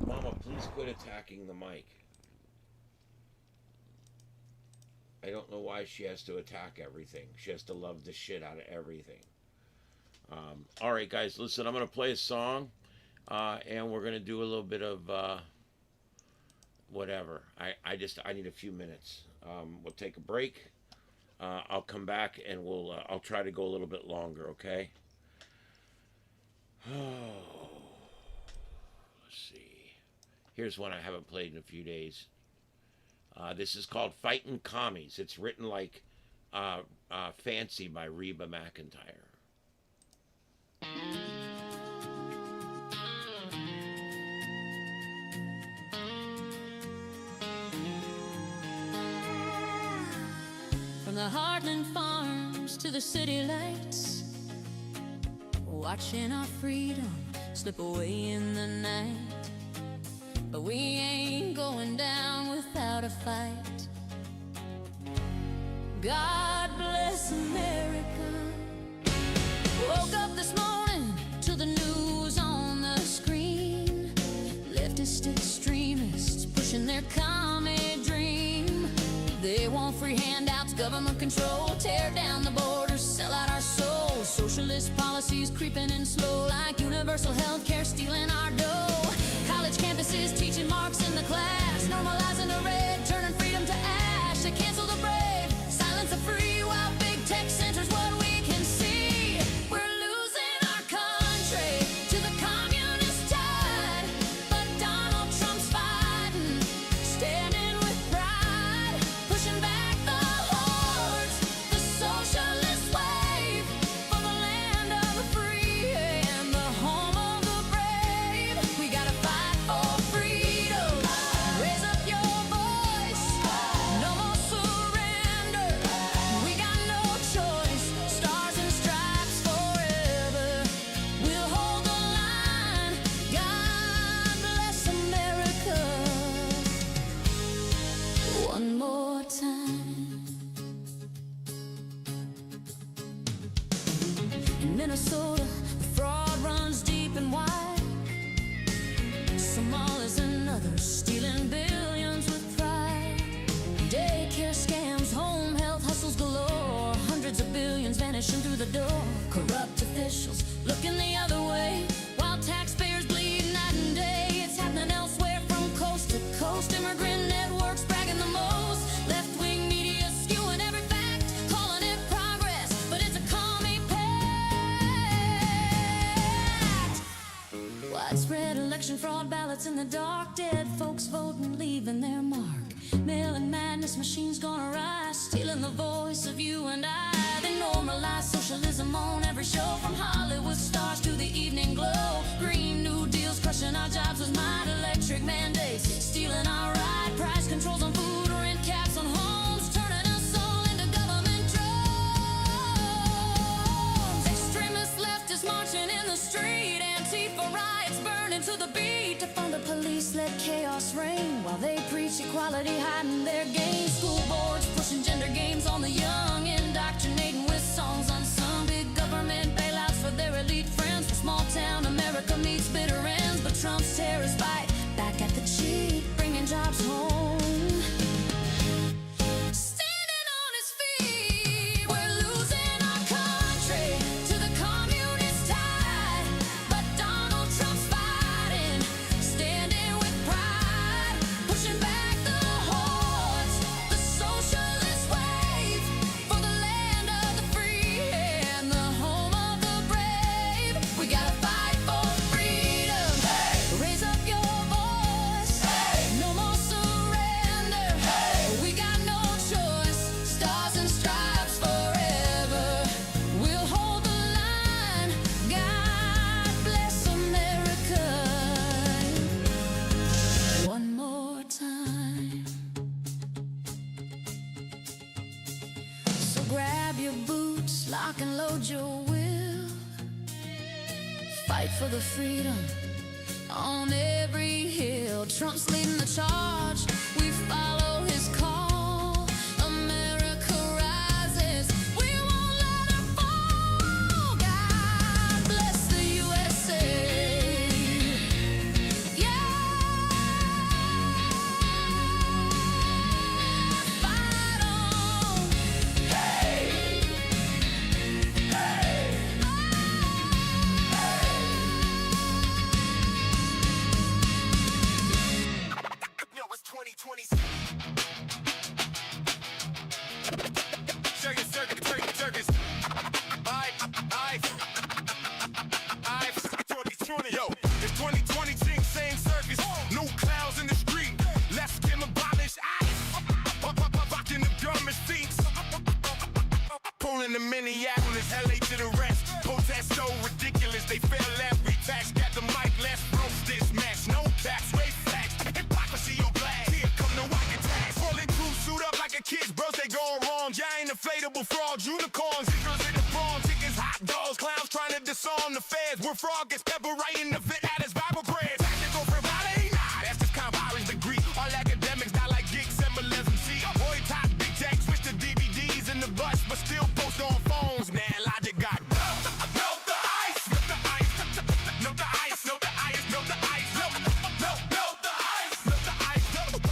Mama, please quit attacking the mic. I don't know why she has to attack everything. She has to love the shit out of everything. All right, guys, listen, I'm going to play a song, and we're going to do a little bit of whatever. I need a few minutes. We'll take a break. I'll come back, and I'll try to go a little bit longer, okay? Oh, let's see. Here's one I haven't played in a few days. This is called Fightin' Commies. It's written like Fancy by Reba McEntire. From the Heartland farms to the city lights, watching our freedom slip away in the night. But we ain't going down without a fight. God bless America, pushing their commie dream. They want free handouts, government control, tear down the borders, sell out our souls. Socialist policies creeping in slow, like universal health care stealing our dough. College campuses teaching Marx in the class, normalizing the red, turning freedom to ash. They cancel the brave, silence the free, while big tech censors what we can see. We're losing our country to the communist tide, but Donald Trump's fighting, standing with pride, pushing back the hordes, the socialist wave, for the land of the free and the home of the brave. We gotta fight for freedom. Raise up your voice. No more surrender. We got no choice. Stars and stripes forever. We'll hold the line. God bless America. One more time. In Minnesota, the fraud runs deep and wide. Somalis and others stealing billions with pride. Daycare scams, home health hustles galore. Hundreds of billions vanishing through the door. Corrupt officials looking the other way, while taxpayers bleed night and day. It's happening elsewhere from coast to coast. Immigrant networks bragging the most. Left-wing media skewing every fact, calling it progress, but it's a commie pact. Widespread election fraud, ballots in the dark, dead folks voting, leaving their mark. Mail-in madness, machines gonna rise, stealing the voice of you and I. They normalize socialism on every show, from Hollywood stars to the evening glow. Green New Deals crushing our jobs with might, electric mandates stealing our right. Price controls on food, rent caps on homes, turning us all into government drones. Extremist leftists marching in the street, Antifa riots burning to the beat. To fund the police, let chaos reign, while they preach equality, hiding their gains. School boards pushing gender games on the young, indoctrinating with songs unsung. Big government bailouts for their elite friends. For small town America meets bitter ends, but Trump's terrorists bite back at the cheat, bringing jobs home. Standing on his feet, we're losing our country to the communist tide, but Donald Trump's fighting, standing with pride, pushing back the hordes, the socialist wave, for the land of the free and the home of the brave. We gotta fight for freedom. Raise up your voice. No more surrender. We got no choice. Stars and stripes forever. We'll hold the line. God bless America. One more time. So grab your boots, lock and load your will. Fight for the freedom on every hill. Trump's leading the charge. We follow his call. America rises. We won't let her fall. God bless the USA. Yeah. Fight on. Hey. Yo, it's 2020. Circus. Yo, it's 2020, same circus. New clowns in the street. Less skin abolished. Rocking the government seats. Pulling to Minneapolis, LA to the rest. Protest so ridiculous, they fail every tax. Got the mic, let's roast this mess. No tax, rate flags. Hypocrisy on glass. Here come the rocket tax. Bulletproof suit up like a kid's birthday going wrong. Giant inflatable frauds, unicorns, ziggers in the prom, chickens, hot dogs, clowns trying to disarm the feds. Where frog gets pepper right in the fit at his Bible prayers. Tactical frivolity? Nah, that's just kind of virus degree. All academics die like geeks, symbolism. See, boy, top big tech, switch to DVDs in the bus, but still post on phones. Man, logic got melt the ice, melt the ice, melt the ice, melt the ice, melt the ice, melt the ice, melt the ice.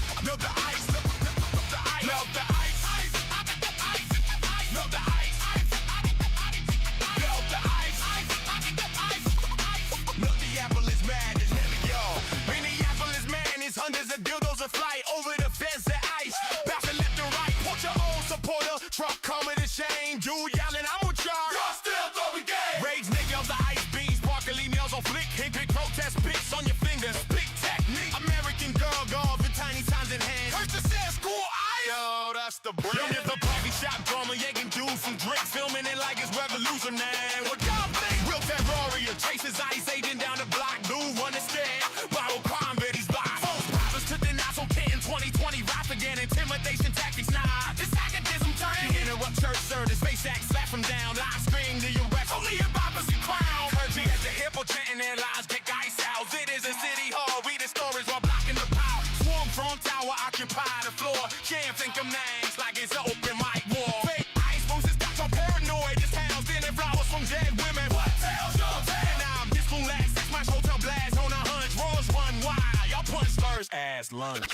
truck coming to shame. Dude yelling, I'm on charge. Y'all still throwing game. Rage niggas, the ice beams, sparkly nails on flick. Hit big protest pics on your fingers. Big technique. American girl, golf with tiny signs in hand. Purchase says school, yo, that's the brand. Young as the party shop drama, yanking dudes from drinks, filming it like it's revolution, man. What y'all think? Real Ted warrior, chases ice agent down the block. Dude, running scared. Bottle crime, but he's blind. False prophets to deny, so in 2020, rap again, intimidation tactics, nah. This acadism turn. He interrupt church service, face act, slap him down. Live screen to your rest, only a boppers and clown. Clergy at the hippo chanting their lies, kick ice out. It is a city hall, reading stories while blocking the power. Swarm from tower, occupy the floor. Can't think of names like it's an open mic war. Fake ice boosts got so paranoid, this town's in flowers from dead women. What tells your tale? And I'm this fool last, six months hotel blast on a hunch. Roars run wild, y'all punch first, ass lunch.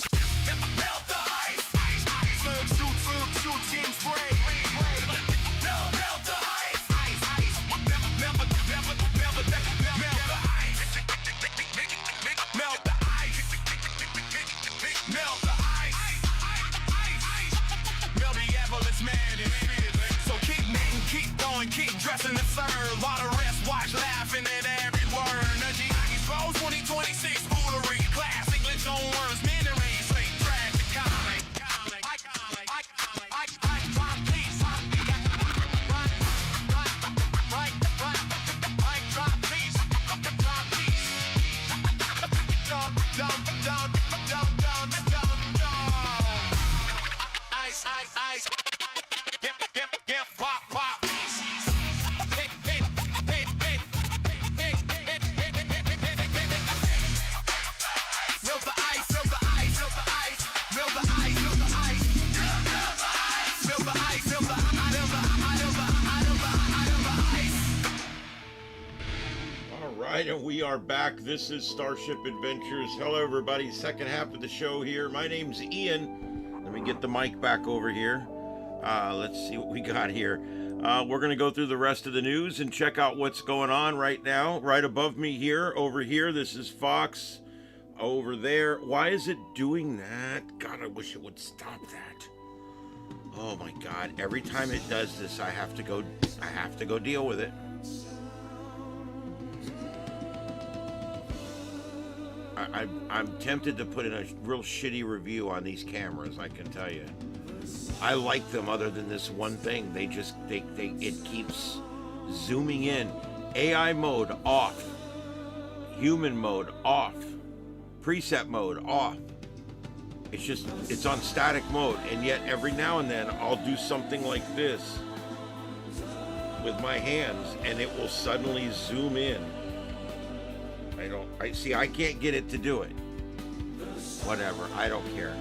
Melt the ice, ice, ice. Shoot, team spray. Melt the ice, ice, ice. Melt the ice. Melt the ice. Melt the ice. Minneapolis madness. So keep knitting, keep going, keep dressing to serve. Lot of rest, watch laughing at every word. Nudgy Expo 2026 foolery. Classic glitch on words, misery. Straight tragic comic. Ice. Get pop. All right, and we are back. This is Starship Adventures. Hello, everybody. Second half of the show here. My name's Ian. Let me get the mic back over here. Let's see what we got here. We're going to go through the rest of the news and check out what's going on right now. Right above me here, over here, this is Fox. Over there. Why is it doing that? God, I wish it would stop that. Oh my God. Every time it does this, I have to go deal with it. I'm tempted to put in a real shitty review on these cameras, I can tell you. I like them other than this one thing. It keeps zooming in. AI mode off. Human mode off. Preset mode off. It's on static mode, and yet every now and then I'll do something like this with my hands and it will suddenly zoom in. I can't get it to do it. Whatever, I don't care.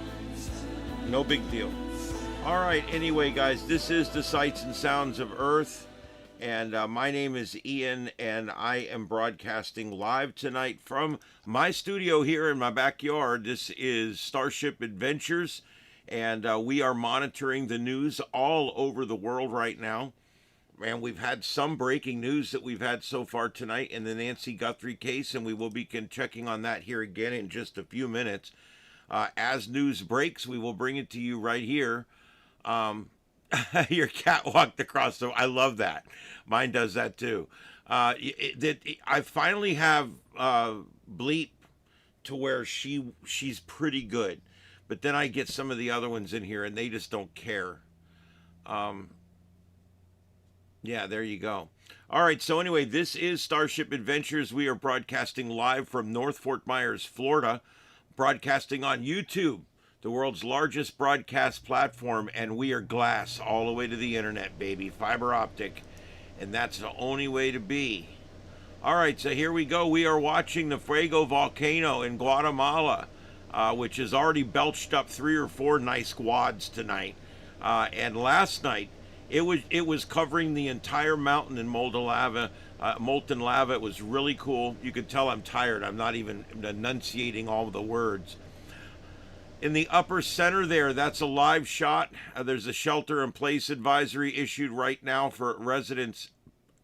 No big deal. All right, anyway, guys, this is the Sights and Sounds of Earth, and my name is Ian, and I am broadcasting live tonight from my studio here in my backyard. This is Starship Adventures, and we are monitoring the news all over the world right now. And we've had some breaking news that we've had so far tonight in the Nancy Guthrie case, and we will be checking on that here again in just a few minutes. As news breaks, we will bring it to you right here. Your cat walked across, so I love that. Mine does that too. I finally have Bleep to where she's pretty good, but then I get some of the other ones in here and they just don't care. Yeah, there you go. All right, so anyway, this is Starship Adventures. We are broadcasting live from North Fort Myers, Florida, broadcasting on YouTube, the world's largest broadcast platform, and we are glass all the way to the internet, baby, fiber optic, and that's the only way to be. All right, so here we go. We are watching the Fuego volcano in Guatemala, which has already belched up 3 or 4 nice quads tonight. And last night, it was covering the entire mountain in molten lava. It was really cool. You could tell I'm tired. I'm not even enunciating all the words. In the upper center there, that's a live shot. There's a shelter-in-place advisory issued right now for residents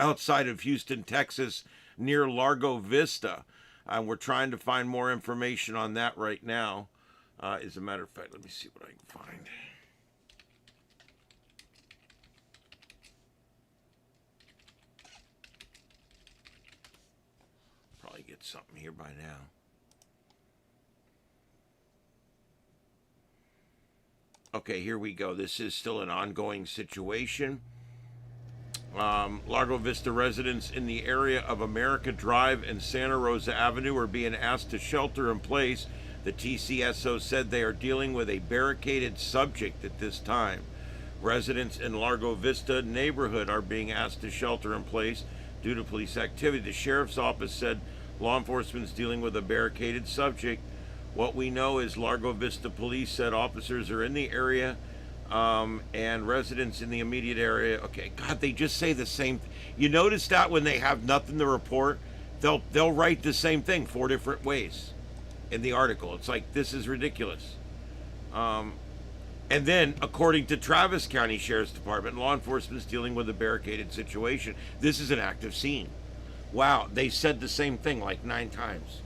outside of Houston, Texas, near Largo Vista. We're trying to find more information on that right now. As a matter of fact, let me see what I can find. get something here by now. Okay, here we go. This is still an ongoing situation. Largo Vista residents in the area of America Drive and Santa Rosa Avenue are being asked to shelter in place. The TCSO said they are dealing with a barricaded subject at this time. Residents in Largo Vista neighborhood are being asked to shelter in place due to police activity. The sheriff's office said law enforcement is dealing with a barricaded subject. What we know is Largo Vista police said officers are in the area, and residents in the immediate area. Okay, God, they just say the same. You notice that when they have nothing to report, they'll write the same thing 4 different ways in the article. It's like, this is ridiculous. And then, according to Travis County Sheriff's Department, law enforcement is dealing with a barricaded situation. This is an active scene. Wow, they said the same thing like 9 times.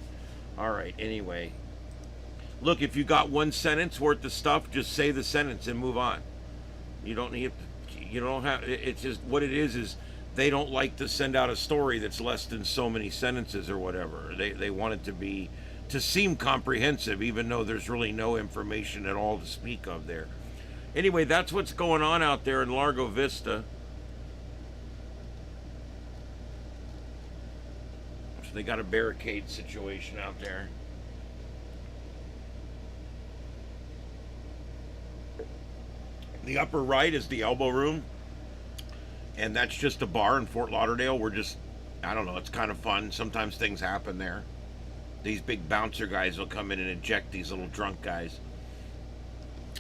All right, anyway. Look, if you got 1 sentence worth of stuff, just say the sentence and move on. You don't need, you don't have, it's just, what it is they don't like to send out a story that's less than so many sentences or whatever. They want it to seem comprehensive, even though there's really no information at all to speak of there. Anyway, that's what's going on out there in Largo Vista. So they got a barricade situation out there. The upper right is the elbow room, and that's just a bar in Fort Lauderdale. We're just, I don't know, it's kind of fun. Sometimes things happen there. These big bouncer guys will come in and eject these little drunk guys.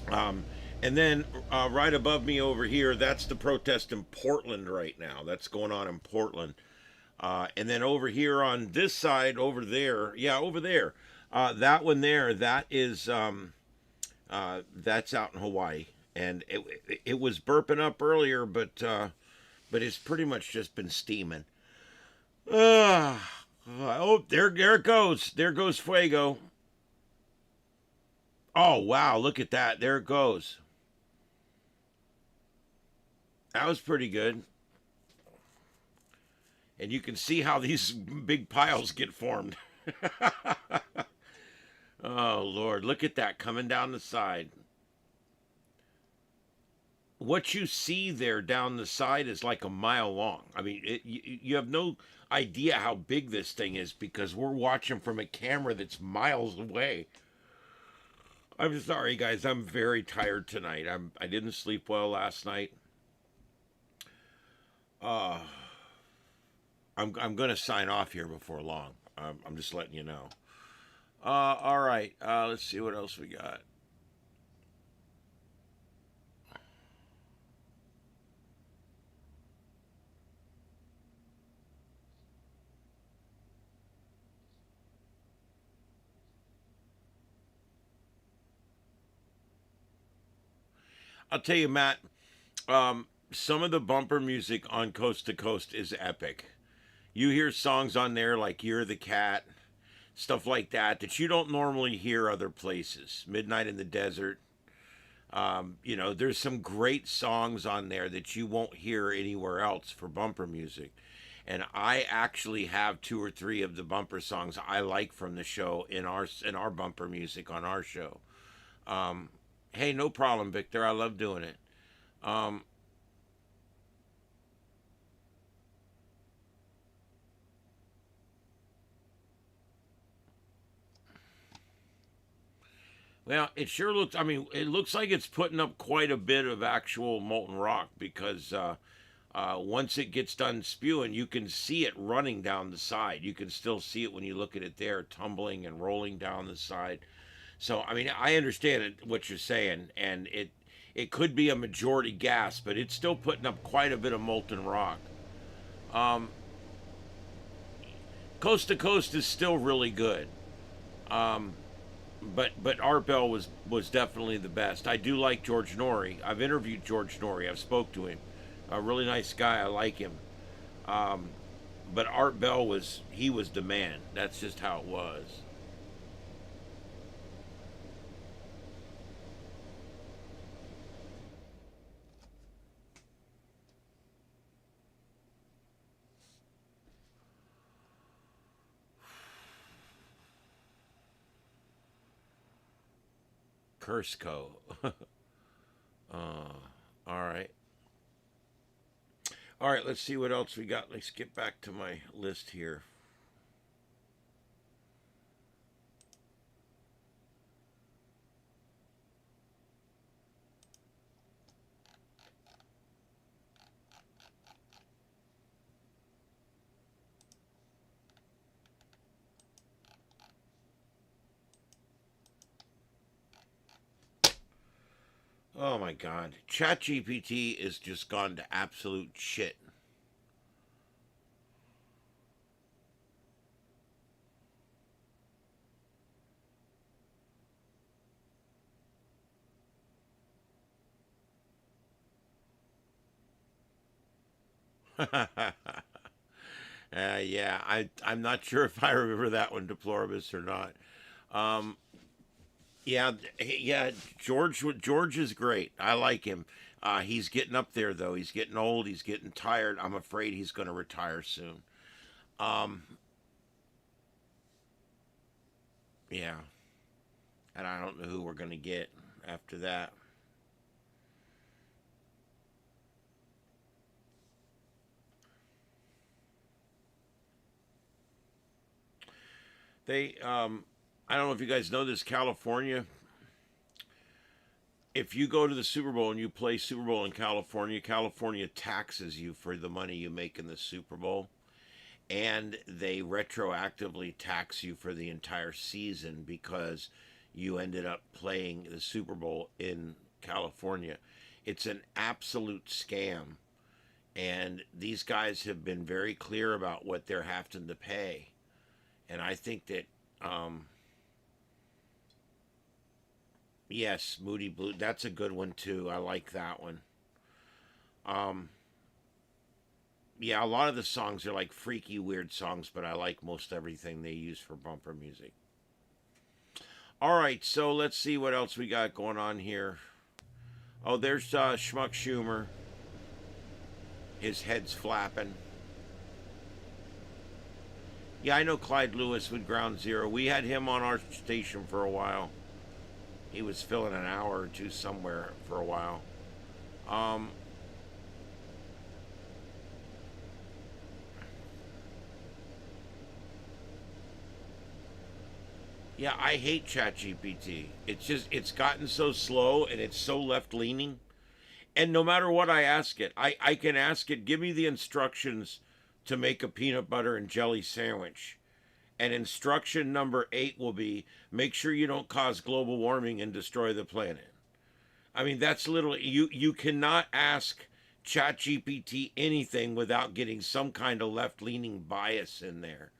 And then right above me over here, that's the protest in Portland right now. That's going on in Portland. And then over here on this side, over there, yeah, over there, that one there, that is, that's out in Hawaii. And it was burping up earlier, but it's pretty much just been steaming. Oh, there it goes. There goes Fuego. Oh, wow, look at that. There it goes. That was pretty good. And you can see how these big piles get formed. Oh, Lord, look at that coming down the side. What you see there down the side is like a mile long. I mean, you have no idea how big this thing is because we're watching from a camera that's miles away. I'm sorry, guys. I'm very tired tonight. I didn't sleep well last night. I'm going to sign off here before long. I'm just letting you know. All right. Let's see what else we got. I'll tell you, Matt, some of the bumper music on Coast to Coast is epic. You hear songs on there like You're the Cat, stuff like that you don't normally hear other places. Midnight in the Desert. You know, there's some great songs on there that you won't hear anywhere else for bumper music. And I actually have 2 or 3 of the bumper songs I like from the show in our bumper music on our show. Hey, no problem, Victor. I love doing it. Well, it sure looks, I mean, it looks like it's putting up quite a bit of actual molten rock because once it gets done spewing, you can see it running down the side. You can still see it when you look at it there, tumbling and rolling down the side. So, I mean, I understand what you're saying, and it could be a majority gas, but it's still putting up quite a bit of molten rock. Coast to Coast is still really good. But Art Bell was definitely the best. I do like George Norrie. I've interviewed George Norrie. I've spoke to him. A really nice guy. I like him. But Art Bell was the man. That's just how it was. Curseco. All right. All right, let's see what else we got. Let's get back to my list here. Oh my God. ChatGPT is just gone to absolute shit. Yeah, I'm not sure if I remember that one, Deploribus, or not. Um, yeah, George is great. I like him. He's getting up there though. He's getting old. He's getting tired. I'm afraid he's going to retire soon. Um, yeah, and I don't know who we're going to get after that. I don't know if you guys know this, California. If you go to the Super Bowl and you play Super Bowl in California, California taxes you for the money you make in the Super Bowl. And they retroactively tax you for the entire season because you ended up playing the Super Bowl in California. It's an absolute scam. And these guys have been very clear about what they're having to pay. And I think that, yes, Moody Blue, that's a good one too. I like that one. Yeah, a lot of the songs are like freaky, weird songs, but I like most everything they use for bumper music. All right, so let's see what else we got going on here. Oh, there's Schmuck Schumer. His head's flapping. Yeah, I know Clyde Lewis with Ground Zero. We had him on our station for a while. He was filling an hour or two somewhere for a while. Yeah, I hate ChatGPT. It's gotten so slow and it's so left-leaning. And no matter what I ask it, I can ask it, give me the instructions to make a peanut butter and jelly sandwich. And instruction number 8 will be, make sure you don't cause global warming and destroy the planet. I mean, that's literally, you cannot ask ChatGPT anything without getting some kind of left-leaning bias in there.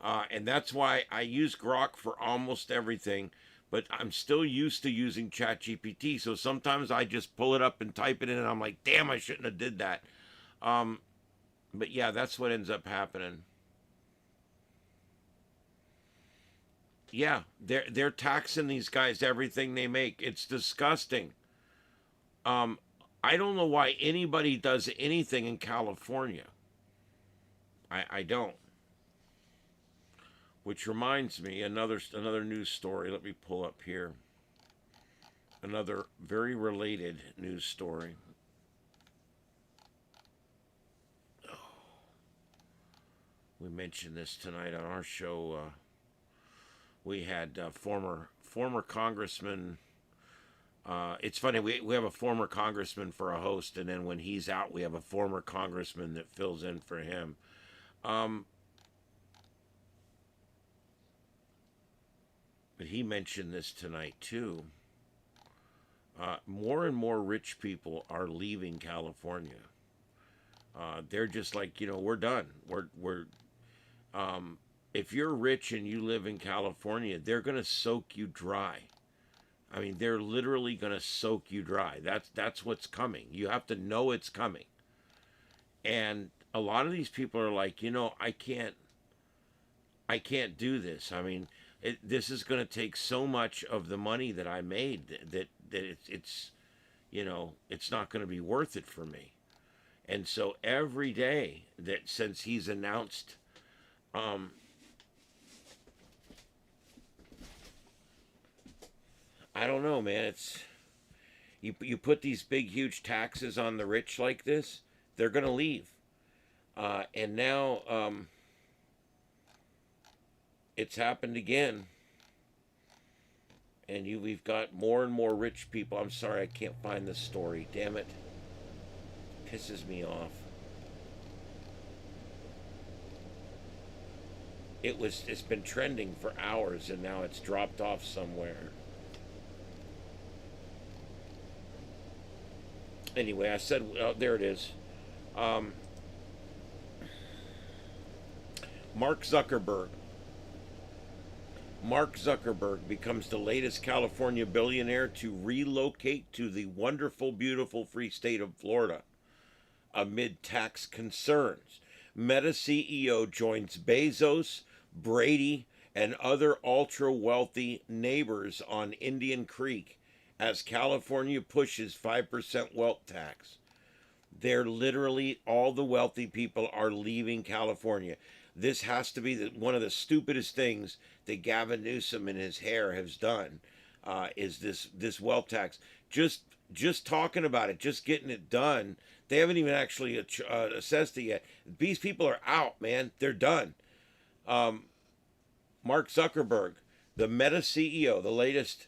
And that's why I use Grok for almost everything, but I'm still used to using ChatGPT. So sometimes I just pull it up and type it in and I'm like, damn, I shouldn't have did that. But yeah, that's what ends up happening. Yeah, they're taxing these guys everything they make. It's disgusting. I don't know why anybody does anything in California. I don't. Which reminds me, another news story. Let me pull up here. Another very related news story. We mentioned this tonight on our show. We had former congressman. It's funny, we have a former congressman for a host, and then when he's out, we have a former congressman that fills in for him. But he mentioned this tonight too. More and more rich people are leaving California. They're just like, we're done. We're if you're rich and you live in California, they're going to soak you dry. I mean, they're literally going to soak you dry. That's what's coming. You have to know it's coming. And a lot of these people are like, I can't do this. I mean, this is going to take so much of the money that I made that it's not going to be worth it for me. And so every day that since he's announced, I don't know, man. It's you put these big, huge taxes on the rich like this, they're going to leave. And now it's happened again. And we've got more and more rich people. I'm sorry, I can't find this story. Damn it. Pisses me off. It's been trending for hours, and now it's dropped off somewhere. Anyway, I said, there it is. Mark Zuckerberg. Mark Zuckerberg becomes the latest California billionaire to relocate to the wonderful, beautiful free state of Florida amid tax concerns. Meta CEO joins Bezos, Brady, and other ultra-wealthy neighbors on Indian Creek as California pushes 5% wealth tax. They're literally, all the wealthy people are leaving California. This has to be one of the stupidest things that Gavin Newsom and his hair has done, is this wealth tax. Just talking about it, just getting it done. They haven't even actually assessed it yet. These people are out, man. They're done. Mark Zuckerberg, the Meta CEO, the latest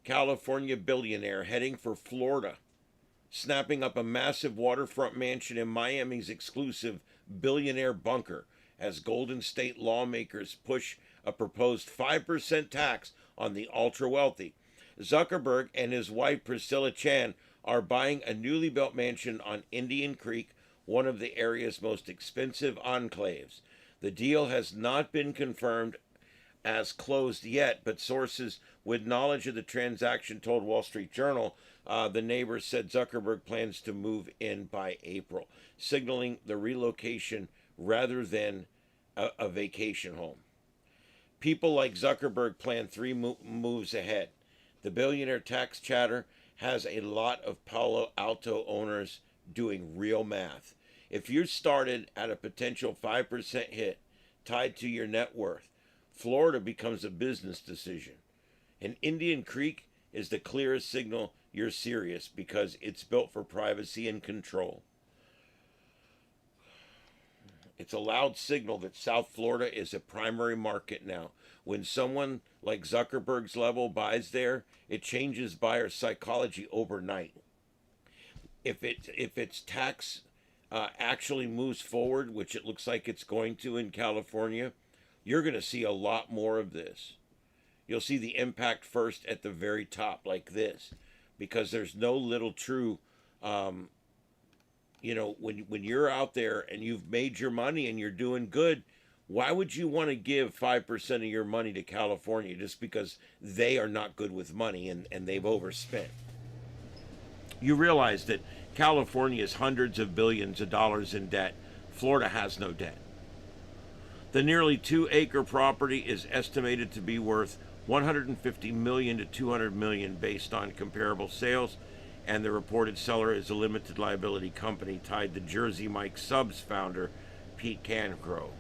California billionaire, heading for Florida, snapping up a massive waterfront mansion in Miami's exclusive billionaire bunker as Golden State lawmakers push a proposed 5% tax on the ultra-wealthy. Zuckerberg and his wife Priscilla Chan are buying a newly built mansion on Indian Creek, one of the area's most expensive enclaves. The deal has not been confirmed as closed yet, but sources with knowledge of the transaction told Wall Street Journal the neighbors said Zuckerberg plans to move in by April, signaling the relocation rather than a vacation home. People like Zuckerberg plan 3 moves ahead. The billionaire tax chatter has a lot of Palo Alto owners doing real math. If you started at a potential 5% hit tied to your net worth, Florida becomes a business decision. And Indian Creek is the clearest signal you're serious because it's built for privacy and control. It's a loud signal that South Florida is a primary market now. When someone like Zuckerberg's level buys there, it changes buyer psychology overnight. If its tax actually moves forward, which it looks like it's going to in California, you're going to see a lot more of this. You'll see the impact first at the very top like this, because there's no little true, when you're out there and you've made your money and you're doing good, why would you want to give 5% of your money to California just because they are not good with money and they've overspent? You realize that California is hundreds of billions of dollars in debt. Florida has no debt. The nearly 2-acre property is estimated to be worth $150 million to $200 million based on comparable sales, and the reported seller is a limited liability company tied to Jersey Mike Subs founder Pete Cancro.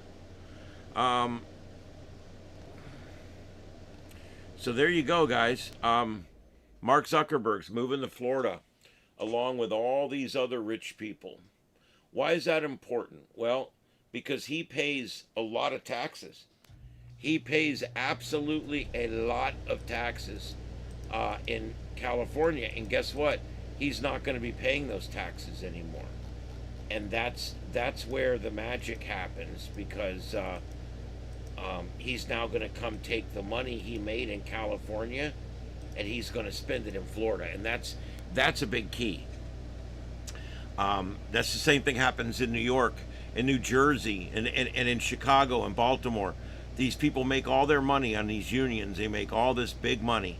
So there you go, guys. Mark Zuckerberg's moving to Florida along with all these other rich people. Why is that important? Well, because he pays a lot of taxes. He pays absolutely a lot of taxes in California. And guess what? He's not going to be paying those taxes anymore. And that's where the magic happens, because he's now going to come take the money he made in California and he's going to spend it in Florida. And that's a big key. That's the same thing happens in New York, in New Jersey, and in Chicago and Baltimore. These people make all their money on these unions. They make all this big money.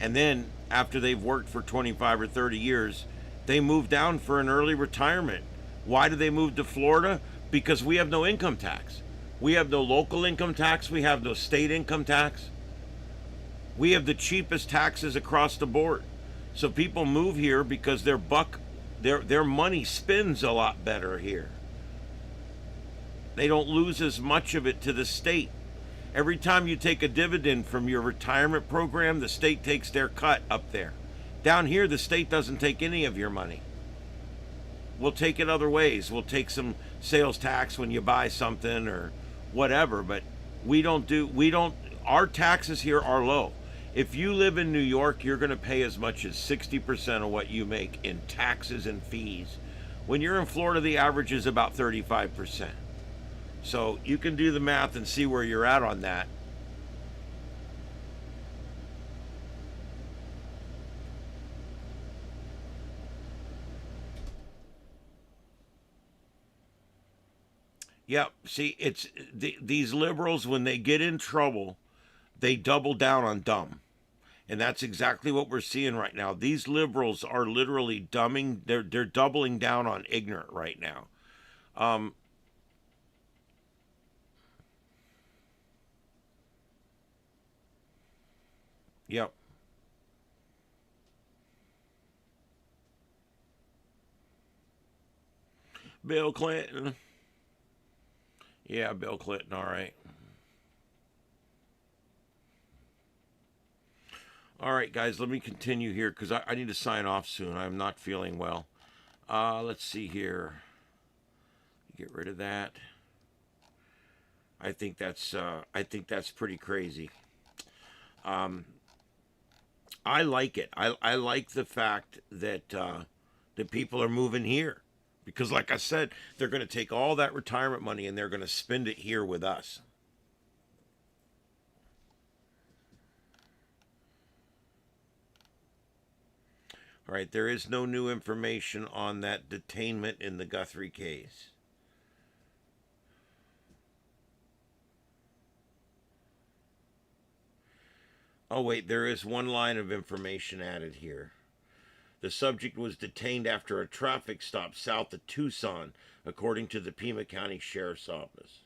And then after they've worked for 25 or 30 years, they move down for an early retirement. Why do they move to Florida? Because we have no income tax. We have no local income tax. We have no state income tax. We have the cheapest taxes across the board. So people move here because their money spins a lot better here. They don't lose as much of it to the state. Every time you take a dividend from your retirement program, the state takes their cut up there. Down here, the state doesn't take any of your money. We'll take it other ways. We'll take some sales tax when you buy something or whatever, but our taxes here are low. If you live in New York, you're going to pay as much as 60% of what you make in taxes and fees. When you're in Florida, the average is about 35%. So you can do the math and see where you're at on that. Yep. See, it's these liberals, when they get in trouble, they double down on dumb. And that's exactly what we're seeing right now. These liberals are literally they're doubling down on ignorant right now. Yep. Bill Clinton. Yeah, Bill Clinton, all right. All right, guys, let me continue here because I need to sign off soon. I'm not feeling well. Let's see here. Get rid of that. I think that's pretty crazy. I like it. I like the fact that that people are moving here. Because like I said, they're going to take all that retirement money and they're going to spend it here with us. All right, there is no new information on that detainment in the Guthrie case. Oh, wait, there is one line of information added here. The subject was detained after a traffic stop south of Tucson, according to the Pima County Sheriff's Office.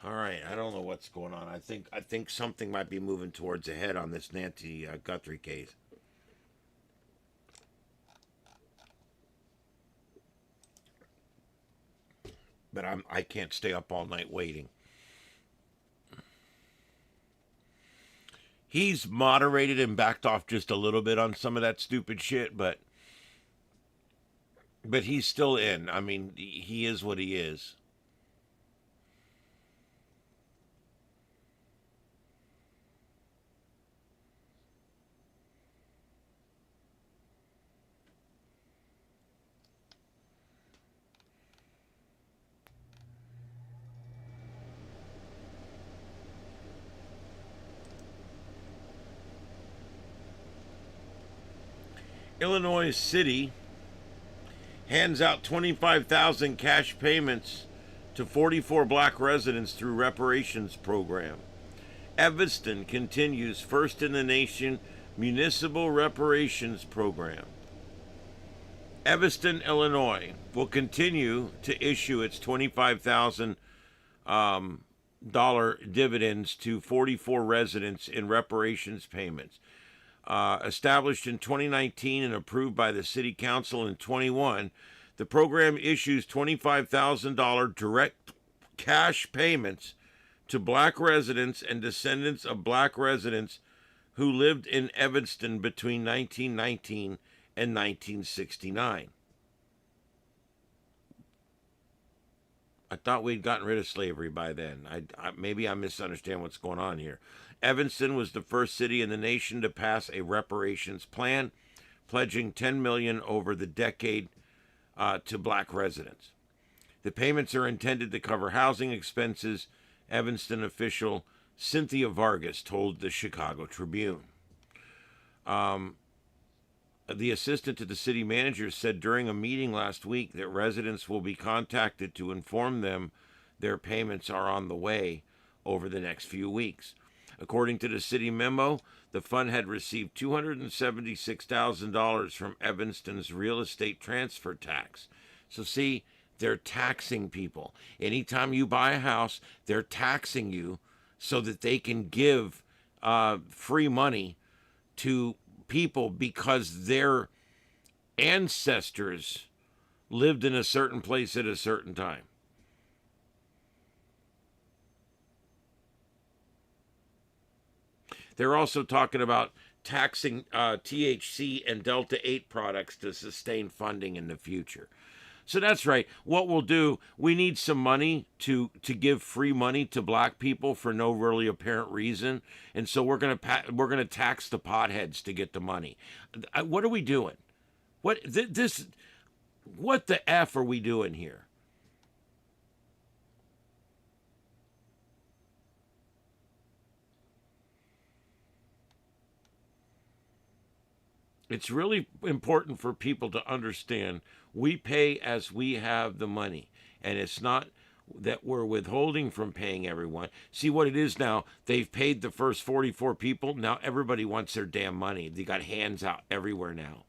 All right, I don't know what's going on. I think something might be moving towards a head on this Nancy Guthrie case. But I can't stay up all night waiting. He's moderated and backed off just a little bit on some of that stupid shit, but he's still in. I mean, he is what he is. Illinois City hands out 25,000 cash payments to 44 black residents through reparations program. Evanston continues first in the nation municipal reparations program. Evanston, Illinois will continue to issue its $25,000 dividends to 44 residents in reparations payments. Established in 2019 and approved by the City Council in 21, the program issues $25,000 direct cash payments to black residents and descendants of black residents who lived in Evanston between 1919 and 1969. I thought we'd gotten rid of slavery by then. Maybe I misunderstand what's going on here. Evanston was the first city in the nation to pass a reparations plan, pledging $10 million over the decade to black residents. The payments are intended to cover housing expenses, Evanston official Cynthia Vargas told the Chicago Tribune. The assistant to the city manager said during a meeting last week that residents will be contacted to inform them their payments are on the way over the next few weeks. According to the city memo, the fund had received $276,000 from Evanston's real estate transfer tax. So see, they're taxing people. Anytime you buy a house, they're taxing you so that they can give free money to people because their ancestors lived in a certain place at a certain time. They're also talking about taxing THC and Delta 8 products to sustain funding in the future. So that's right. What we'll do, we need some money to give free money to black people for no really apparent reason, and so we're gonna tax the potheads to get the money. What are we doing? What the F are we doing here? It's really important for people to understand we pay as we have the money, and it's not that we're withholding from paying everyone. See what it is now, they've paid the first 44 people, now everybody wants their damn money. They got hands out everywhere now.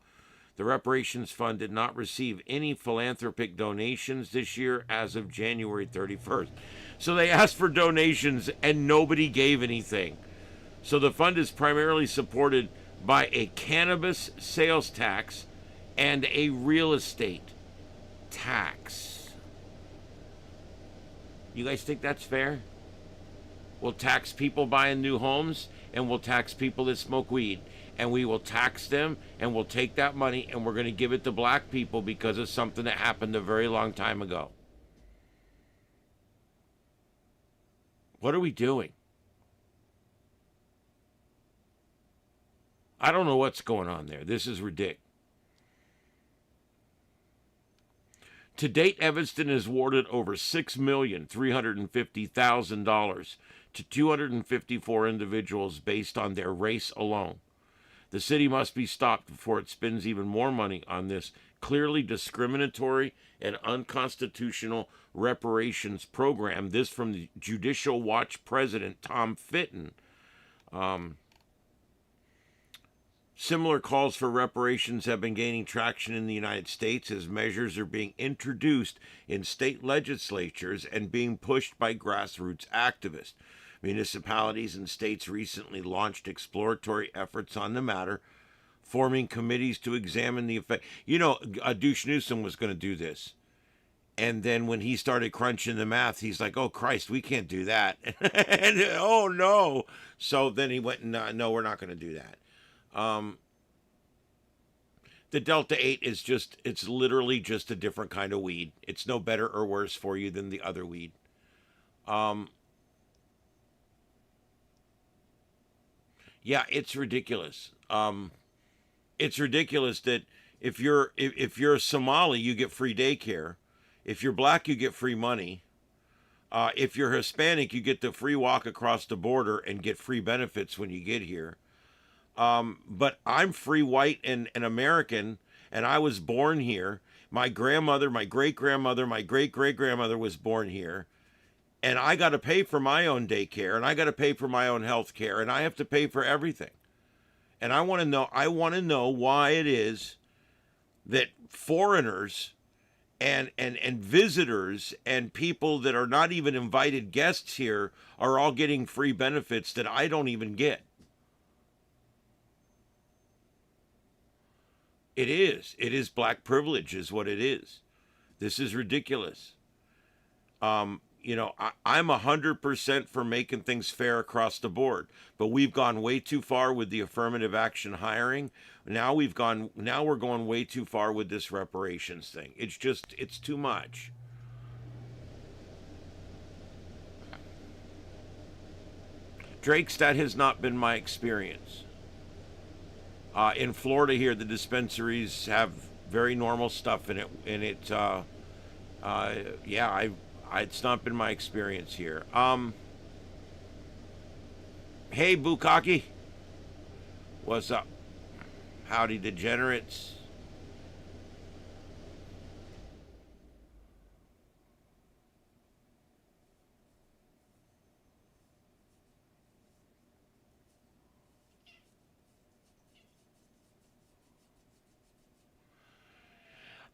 The Reparations Fund did not receive any philanthropic donations this year as of January 31st. So they asked for donations and nobody gave anything. So the fund is primarily supported by a cannabis sales tax and a real estate tax. You guys think that's fair? We'll tax people buying new homes, and we'll tax people that smoke weed, and we will tax them, and we'll take that money and we're going to give it to black people because of something that happened a very long time ago. What are we doing? I don't know what's going on there. This is ridiculous. To date, Evanston has awarded over $6,350,000 to 254 individuals based on their race alone. The city must be stopped before it spends even more money on this clearly discriminatory and unconstitutional reparations program. This from the Judicial Watch president, Tom Fitton. Similar calls for reparations have been gaining traction in the United States as measures are being introduced in state legislatures and being pushed by grassroots activists. Municipalities and states recently launched exploratory efforts on the matter, forming committees to examine the effect. You know, Douche Newsom was going to do this. And then when he started crunching the math, he's like, oh, Christ, we can't do that. And, oh, no. So then he went, no, we're not going to do that. The Delta 8 is it's literally just a different kind of weed. It's no better or worse for you than the other weed. Yeah, it's ridiculous. It's ridiculous that if you're a Somali, you get free daycare. If you're black, you get free money. If you're Hispanic, you get the free walk across the border and get free benefits when you get here. But I'm free white and American, and I was born here. My grandmother, my great-grandmother, my great-great-grandmother was born here. And I got to pay for my own daycare, and I got to pay for my own health care, and I have to pay for everything. And I want to know why it is that foreigners and visitors and people that are not even invited guests here are all getting free benefits that I don't even get. It is black privilege is what it is. This is ridiculous. I'm 100% for making things fair across the board, but we've gone way too far with the affirmative action hiring. Now we're going way too far with this reparations thing. It's too much. Drake's, that has not been my experience. In Florida here, the dispensaries have very normal stuff in it, and it's not been my experience here. Hey, Bukaki. What's up? Howdy, degenerates.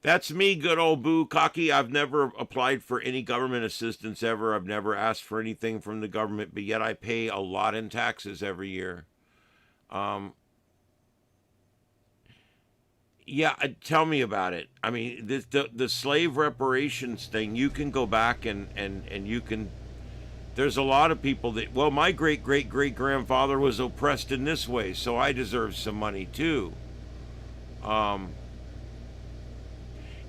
That's me, good old Boo Cocky. I've never applied for any government assistance ever. I've never asked for anything from the government, but yet I pay a lot in taxes every year. Yeah, tell me about it. I mean, the slave reparations thing, you can go back and you can. There's a lot of people that, well, my great great great grandfather was oppressed in this way, so I deserve some money too. Um,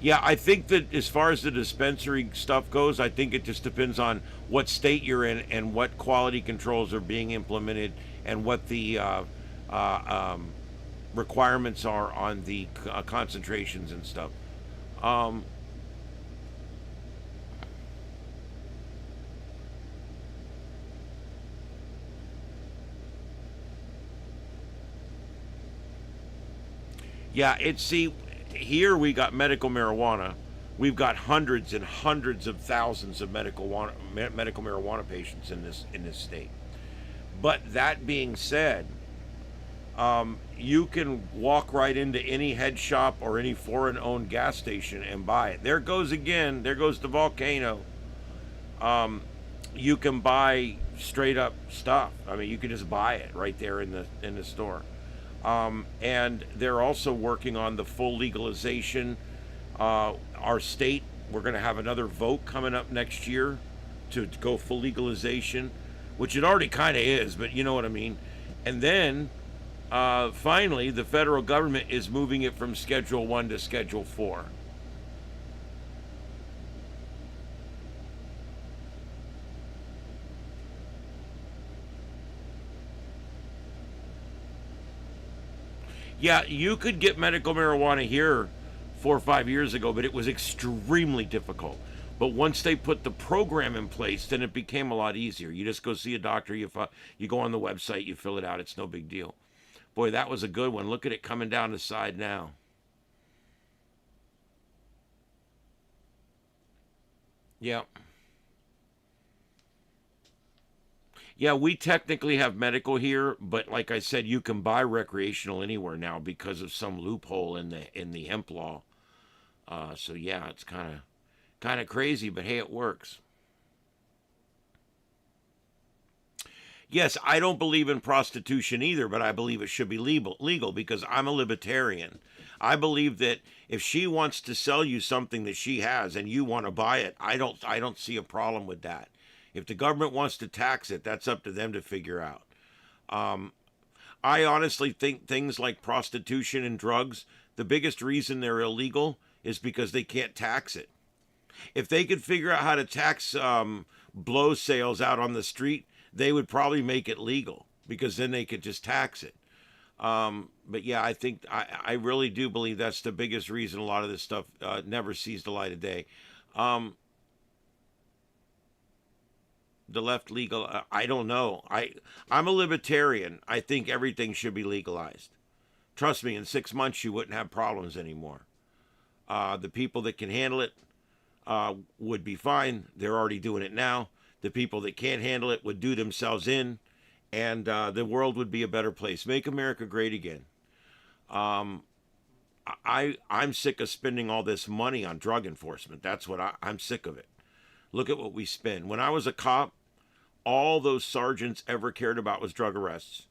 yeah, I think that as far as the dispensary stuff goes, I think it just depends on what state you're in and what quality controls are being implemented and what the requirements are on the concentrations and stuff. Um, yeah, it's see, here we got medical marijuana. We've got hundreds and hundreds of thousands of medical marijuana patients in this state. But that being said, you can walk right into any head shop or any foreign-owned gas station and buy it. There goes again. There goes the volcano. You can buy straight up stuff. I mean, you can just buy it right there in the store. And they're also working on the full legalization. Our state, we're going to have another vote coming up next year to go full legalization, which it already kind of is, but you know what I mean. And then finally, the federal government is moving it from Schedule 1 to Schedule 4. Yeah, you could get medical marijuana here 4 or 5 years ago, but it was extremely difficult. But once they put the program in place, then it became a lot easier. You just go see a doctor, you go on the website, you fill it out, it's no big deal. Boy, that was a good one. Look at it coming down the side now. Yeah. Yeah, we technically have medical here, but like I said, you can buy recreational anywhere now because of some loophole in the hemp law. So yeah, it's kind of crazy, but hey, it works. Yes, I don't believe in prostitution either, but I believe it should be legal because I'm a libertarian. I believe that if she wants to sell you something that she has and you want to buy it, I don't see a problem with that. If the government wants to tax it, that's up to them to figure out. I honestly think things like prostitution and drugs, the biggest reason they're illegal is because they can't tax it. If they could figure out how to tax blow sales out on the street, they would probably make it legal because then they could just tax it. But yeah, I really do believe that's the biggest reason a lot of this stuff never sees the light of day. The left legal, I don't know. I'm a libertarian. I think everything should be legalized. Trust me, in 6 months you wouldn't have problems anymore. The people that can handle it would be fine. They're already doing it now. The people that can't handle it would do themselves in, and the world would be a better place. Make America great again. I'm sick of spending all this money on drug enforcement. That's what I'm sick of it. Look at what we spend. When I was a cop, all those sergeants ever cared about was drug arrests.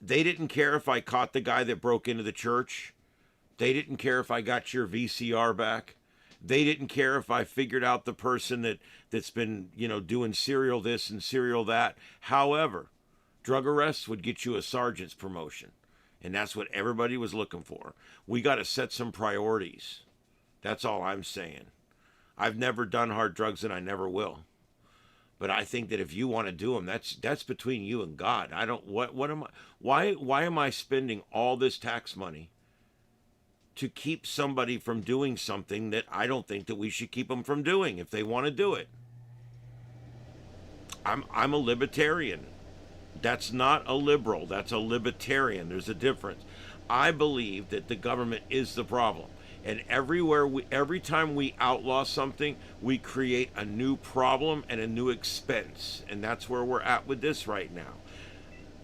They didn't care if I caught the guy that broke into the church. They didn't care if I got your VCR back. They didn't care if I figured out the person that's been, doing serial this and serial that. However, drug arrests would get you a sergeant's promotion. And that's what everybody was looking for. We got to set some priorities. That's all I'm saying. I've never done hard drugs and I never will. But I think that if you want to do them, that's between you and God. I don't, what am I, why am I spending all this tax money to keep somebody from doing something that I don't think that we should keep them from doing if they want to do it? I'm a libertarian. That's not a liberal. That's a libertarian. There's a difference. I believe that the government is the problem. And every time we outlaw something, we create a new problem and a new expense. And that's where we're at with this right now.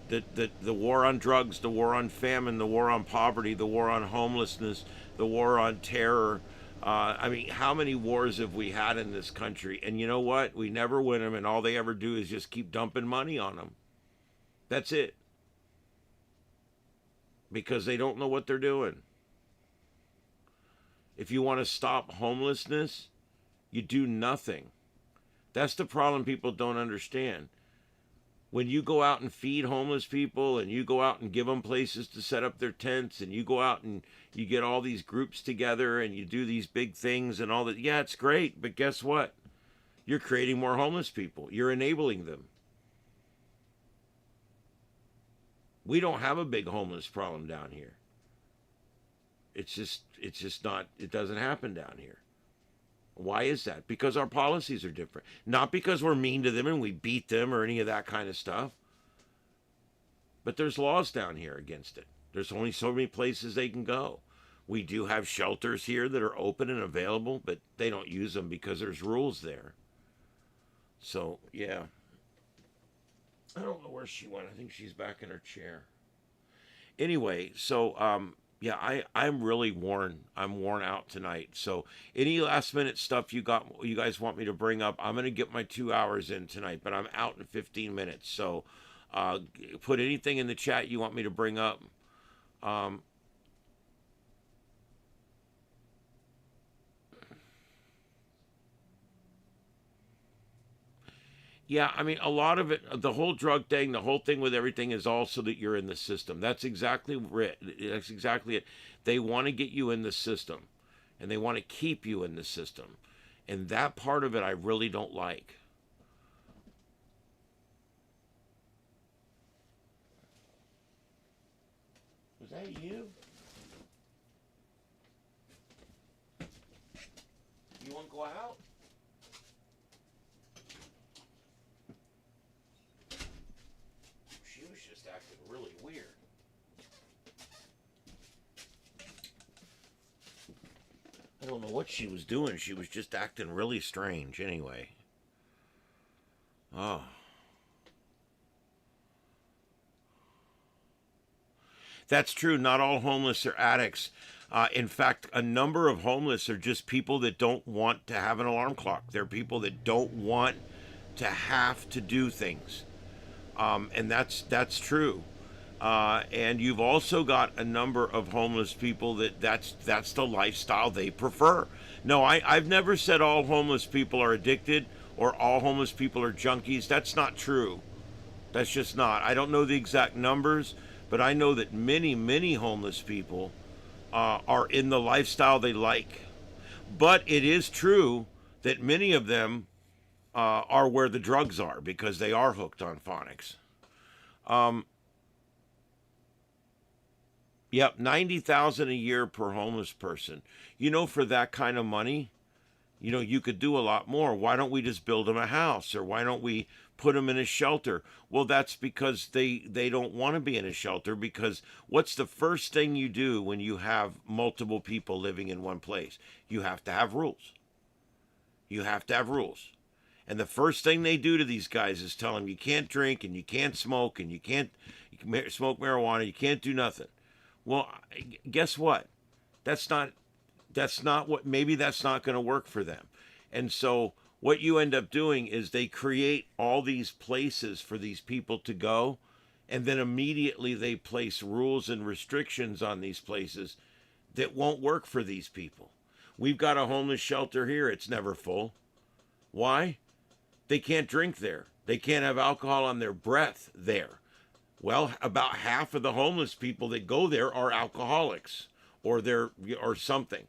The war on drugs, the war on famine, the war on poverty, the war on homelessness, the war on terror. I mean, how many wars have we had in this country? And you know what? We never win them, and all they ever do is just keep dumping money on them. That's it. Because they don't know what they're doing. If you want to stop homelessness, you do nothing. That's the problem people don't understand. When you go out and feed homeless people and you go out and give them places to set up their tents and you go out and you get all these groups together and you do these big things and all that, yeah, it's great, but guess what? You're creating more homeless people. You're enabling them. We don't have a big homeless problem down here. It's just not, it doesn't happen down here. Why is that? Because our policies are different. Not because we're mean to them and we beat them or any of that kind of stuff. But there's laws down here against it. There's only so many places they can go. We do have shelters here that are open and available, but they don't use them because there's rules there. So, yeah. I don't know where she went. I think she's back in her chair. Anyway, so, yeah, I'm really worn. I'm worn out tonight. So any last minute stuff you guys want me to bring up, I'm going to get my 2 hours in tonight, but I'm out in 15 minutes. So put anything in the chat you want me to bring up. Yeah, I mean, a lot of it, the whole drug thing, the whole thing with everything is also that you're in the system. That's exactly it. They want to get you in the system, and they want to keep you in the system. And that part of it I really don't like. Was that you? You want to go out? She was just acting really weird. I don't know what she was doing. She was just acting really strange anyway. Oh. That's true. Not all homeless are addicts. In fact, a number of homeless are just people that don't want to have an alarm clock. They're people that don't want to have to do things. And that's true. And you've also got a number of homeless people that's the lifestyle they prefer. No, I've never said all homeless people are addicted or all homeless people are junkies. That's not true. That's just not. I don't know the exact numbers, but I know that many, many homeless people are in the lifestyle they like. But it is true that many of them are where the drugs are because they are hooked on phonics. Yep, 90,000 a year per homeless person. You know, for that kind of money, you know, you could do a lot more. Why don't we just build them a house, or why don't we put them in a shelter? Well, that's because they don't want to be in a shelter, because what's the first thing you do when you have multiple people living in one place? You have to have rules. You have to have rules. And the first thing they do to these guys is tell them you can't drink and you can't smoke and you can smoke marijuana, you can't do nothing. Well, guess what? That's not what, maybe that's not going to work for them. And so what you end up doing is they create all these places for these people to go, and then immediately they place rules and restrictions on these places that won't work for these people. We've got a homeless shelter here. It's never full. Why? They can't drink there. They can't have alcohol on their breath there. Well, about half of the homeless people that go there are alcoholics or something.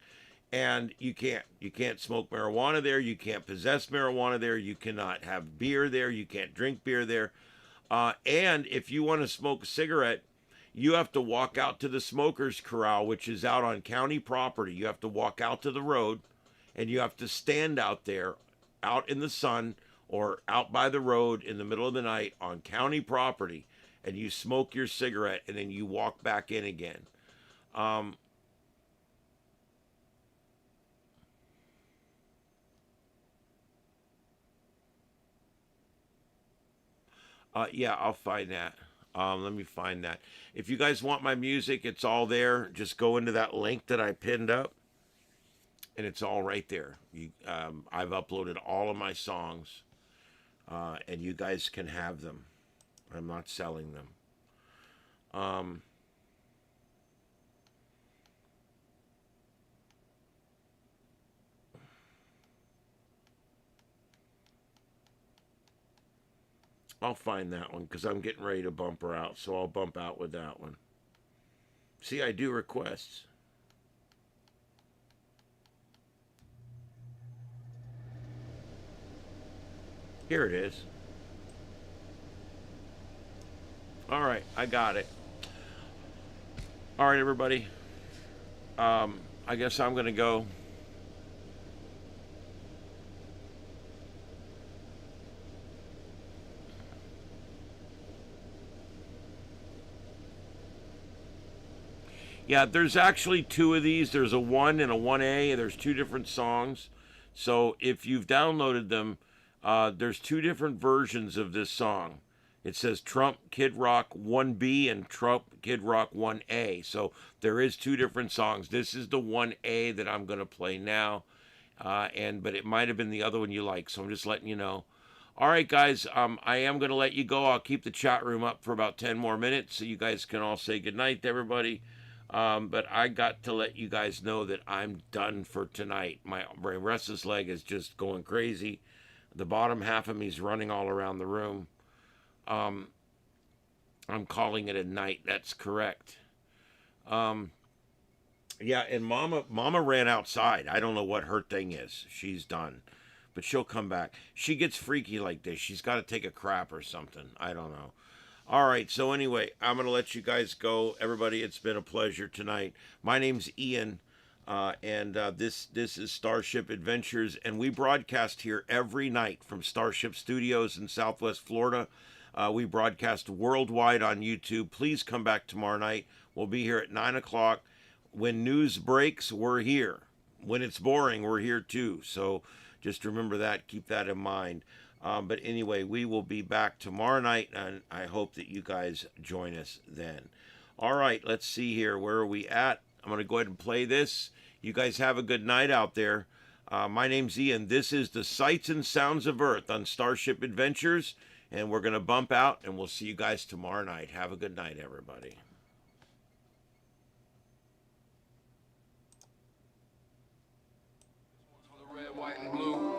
And you can't smoke marijuana there. You can't possess marijuana there. You cannot have beer there. You can't drink beer there. And if you want to smoke a cigarette, you have to walk out to the smokers' corral, which is out on county property. You have to walk out to the road, and you have to stand out there, out in the sun or out by the road in the middle of the night on county property, and you smoke your cigarette, and then you walk back in again. Yeah, I'll find that. Let me find that. If you guys want my music, it's all there. Just go into that link that I pinned up, and it's all right there. I've uploaded all of my songs, and you guys can have them. I'm not selling them. I'll find that one because I'm getting ready to bump her out, so I'll bump out with that one. See, I do requests. Here it is. All right, I got it. All right, everybody. I guess I'm going to go. Yeah, there's actually two of these. There's a 1 and a 1A. There's two different songs. So if you've downloaded them, there's two different versions of this song. It says Trump Kid Rock 1B and Trump Kid Rock 1A. So there is two different songs. This is the 1A that I'm going to play now. But it might have been the other one you like. So I'm just letting you know. All right, guys, I am going to let you go. I'll keep the chat room up for about 10 more minutes so you guys can all say goodnight to everybody. But I got to let you guys know that I'm done for tonight. My restless leg is just going crazy. The bottom half of me is running all around the room. I'm calling it a night. That's correct. Yeah, and Mama ran outside. I don't know what her thing is. She's done. But she'll come back. She gets freaky like this. She's got to take a crap or something. I don't know. All right, so anyway, I'm going to let you guys go. Everybody, it's been a pleasure tonight. My name's Ian, and this is Starship Adventures, and we broadcast here every night from Starship Studios in Southwest Florida. We broadcast worldwide on YouTube. Please come back tomorrow night. We'll be here at 9 o'clock. When news breaks, we're here. When it's boring, we're here too. So just remember that. Keep that in mind. But anyway, we will be back tomorrow night, and I hope that you guys join us then. All right, let's see here. Where are we at? I'm going to go ahead and play this. You guys have a good night out there. My name's Ian. This is the Sights and Sounds of Earth on Starship Adventures, and we're going to bump out, and we'll see you guys tomorrow night. Have a good night, everybody. For the red, white, and blue.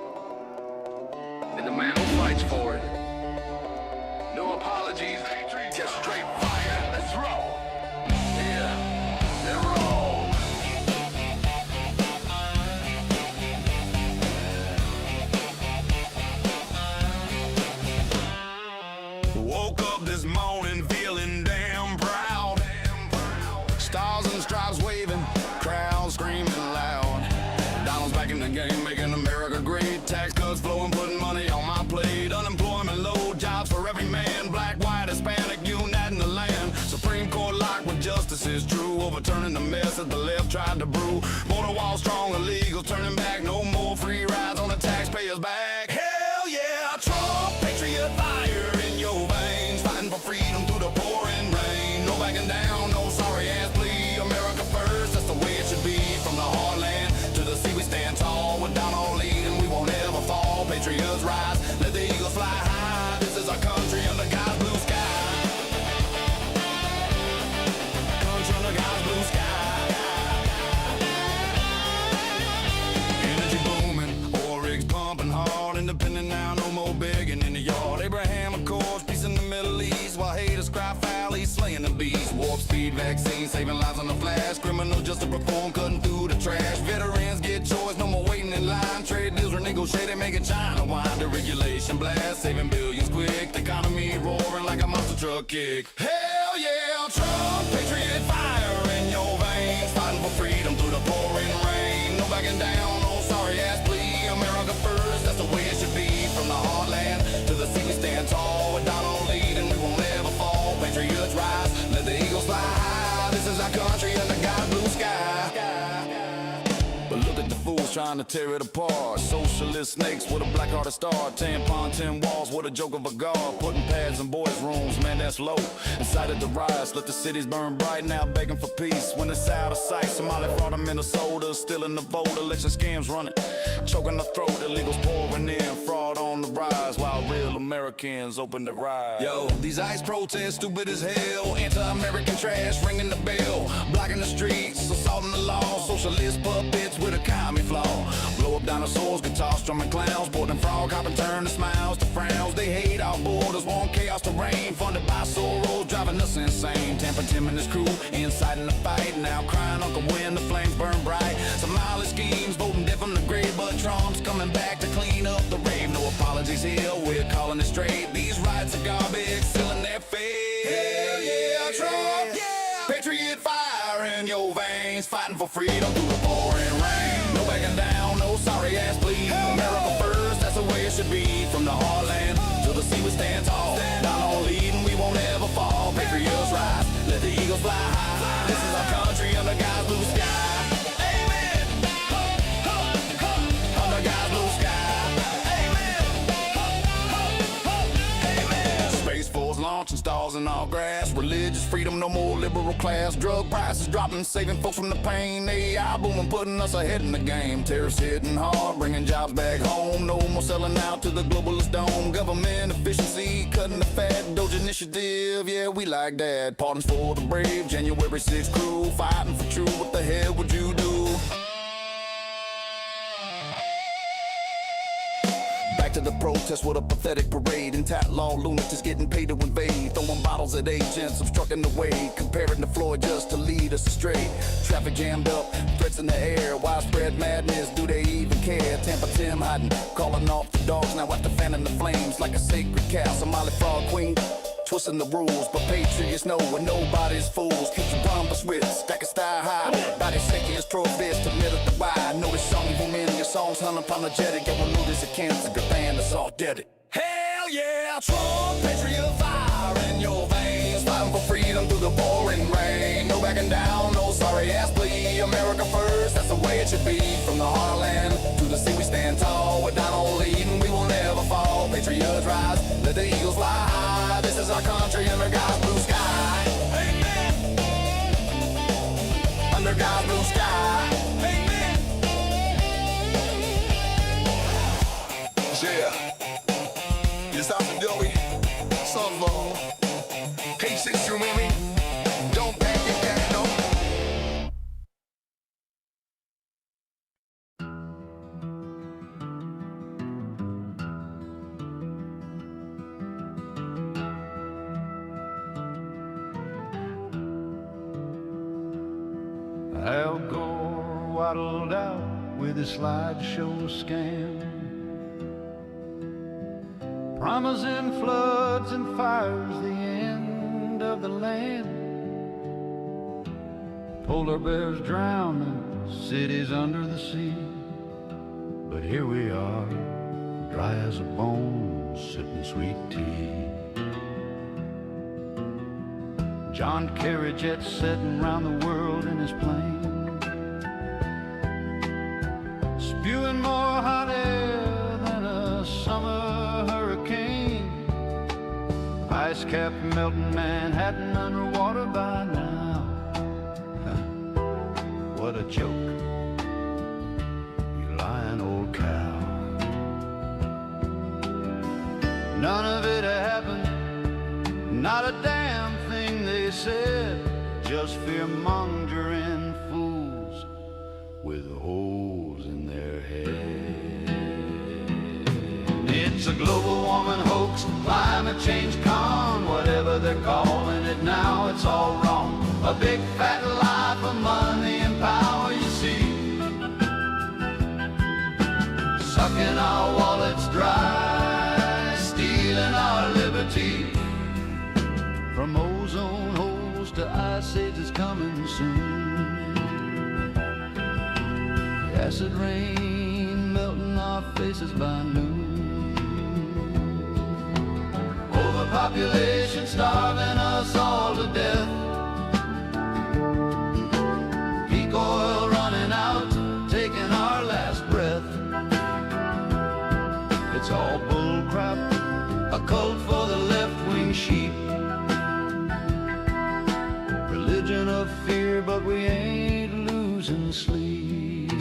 And the man who fights for it. No apologies, just straight fire. Let's roll. Yeah, and roll. Woke up this morning feeling damn proud. Stars and stripes waving, crowd screaming loud. Donald's back in the game, making America great. Tax cuts flowing, putting money on my plate. Unemployment low, jobs for every man. Black, white, Hispanic, uniting the land. Supreme Court locked with justice is true. Overturning the mess that the left tried to brew. Border wall strong, illegal, turning back. No more free rides on the taxpayers' back. Hell yeah, Trump, patriot fire in your veins. Fighting for freedom through the pouring rain. No backing down, no sorry ass plea. America first, that's the way it should be. From the heartland to the sea we stand tall. With Donald leading, we won't ever fall. Patriots rise, let the eagles fly high. This is our country under God's blue sky. Country under God's blue sky. Energy booming, oil rigs pumping hard. Independent now, no more begging in the yard. Abraham Accords, peace in the Middle East. While haters cry foul, he's slaying the beast. Warp speed vaccine, saving lives on the flash. Criminal justice reform, cutting through the trash. Veterans get choice, no more waiting in line. Trade deals renegotiated, making China wine. Deregulation blast, saving billions quick. The economy roaring like a monster truck kick. Hell yeah, Trump, patriot fire in your veins. Fighting for freedom through the pouring rain. No backing down, no sorry ass plea. America first, that's the way it should be. From the heartland to the sea we stand tall. With Donald leading, we won't ever fall. Patriots rise, let the eagles fly high. This is our country under God's blue sky. But look at the fools trying to tear it apart. Socialist snakes with a black-hearted star. Tampon, 10 walls with a joke of a guard. Putting pads in boys' rooms, man, that's low. Incited the riots, let the cities burn bright. Now begging for peace when it's out of sight. Somali fraud in Minnesota, still in the vote. Election scams running, choking the throat. Illegals pouring in, fraud on the rise. While real Americans open their eyes. Yo, these ICE protests stupid as hell. Anti-American trash ringing the bell. Blocking the streets, assaulting the law. Socialist puppets with a commie flaw. Blow up up dinosaurs, guitar strumming clowns, boarding frog hopping, turn the smiles to frowns. They hate our borders, want chaos to reign, funded by sorrow, driving us insane. Tampa Tim and his crew inside in the fight, now crying uncle when the flames burn bright. Some mileage schemes, voting death from the grave, but Trump's coming back to clean up the rave. No apologies here, we're calling it straight. These riots are garbage, filling their face. Hell yeah, Trump, yeah! Patriot fire in your veins, fighting for freedom through the pouring rain. No backing down, no sorry ass please. America first, that's the way it should be. From the heartland to the sea we stand tall. Down on leading, we won't ever fall. Patriots rise, let the eagles fly high. This is our country under God's blue sky. Amen. Under God's blue sky. Amen. Amen. Space Force launching stars in all grass. Religious freedom, no more liberal class. Drug prices dropping, saving folks from the pain. AI booming, putting us ahead in the game. Terrorists hitting hard, bringing jobs back home. No more selling out to the globalist dome. Government efficiency, cutting the fat. Doge initiative, yeah, we like that. Pardons for the brave, January 6th crew. Fighting for true, what the hell would you do? Back to the protest with a pathetic parade. Intact law lunatics getting paid to invade. Throwing bottles at agents, obstructing the way. Comparing the floor just to lead us astray. Traffic jammed up, threats in the air. Widespread madness, do they even care? Tampa Tim hiding, calling off the dogs. Now after fanning the flames like a sacred cow. Somali frog queen, twisting the rules. But patriots know when nobody's fools. Keep your bumpers with, stack a style high. Body shaking his trophies to middle the wide. Know this song boom in your songs unapologetic. Everyone knew this a cancer, good band, it's all dead. Hell yeah, Trump, patriot fire in your veins. Fighting for freedom through the pouring rain. No backing down, no sorry ass plea. America first, that's the way it should be. From the heartland to the sea we stand tall. We're down on leading, we will never fall. Patriots rise, let the eagles fly high. This is our country under God's blue sky. Amen. Under God's blue sky. Amen. Yeah. You stop the Joey. Softball. K6, you with me? Don't back it down, no. Al Gore waddled out with a slideshow scam, promising floods and fires, the end of the land. Polar bears drowning, cities under the sea. But here we are, dry as a bone, sipping sweet tea. John Kerry jet setting round the world in his plane, spewing more hot air than a summer hurricane. Ice cap melting Manhattan underwater by now. What a joke, you lying old cow. None of it happened, not a damn thing they said. Just fear-mongering fools with holes in their head. It's a global warming hoax, climate change con, whatever they're calling it now, it's all wrong. A big fat lie for money and power, you see. Sucking our wallets dry, stealing our liberty. From ozone holes to ice ages coming soon. Acid rain melting our faces by noon. Overpopulation starving us all to death. Peak oil running out, taking our last breath. It's all bull crap, a cult for the left-wing sheep. Religion of fear, but we ain't losing sleep.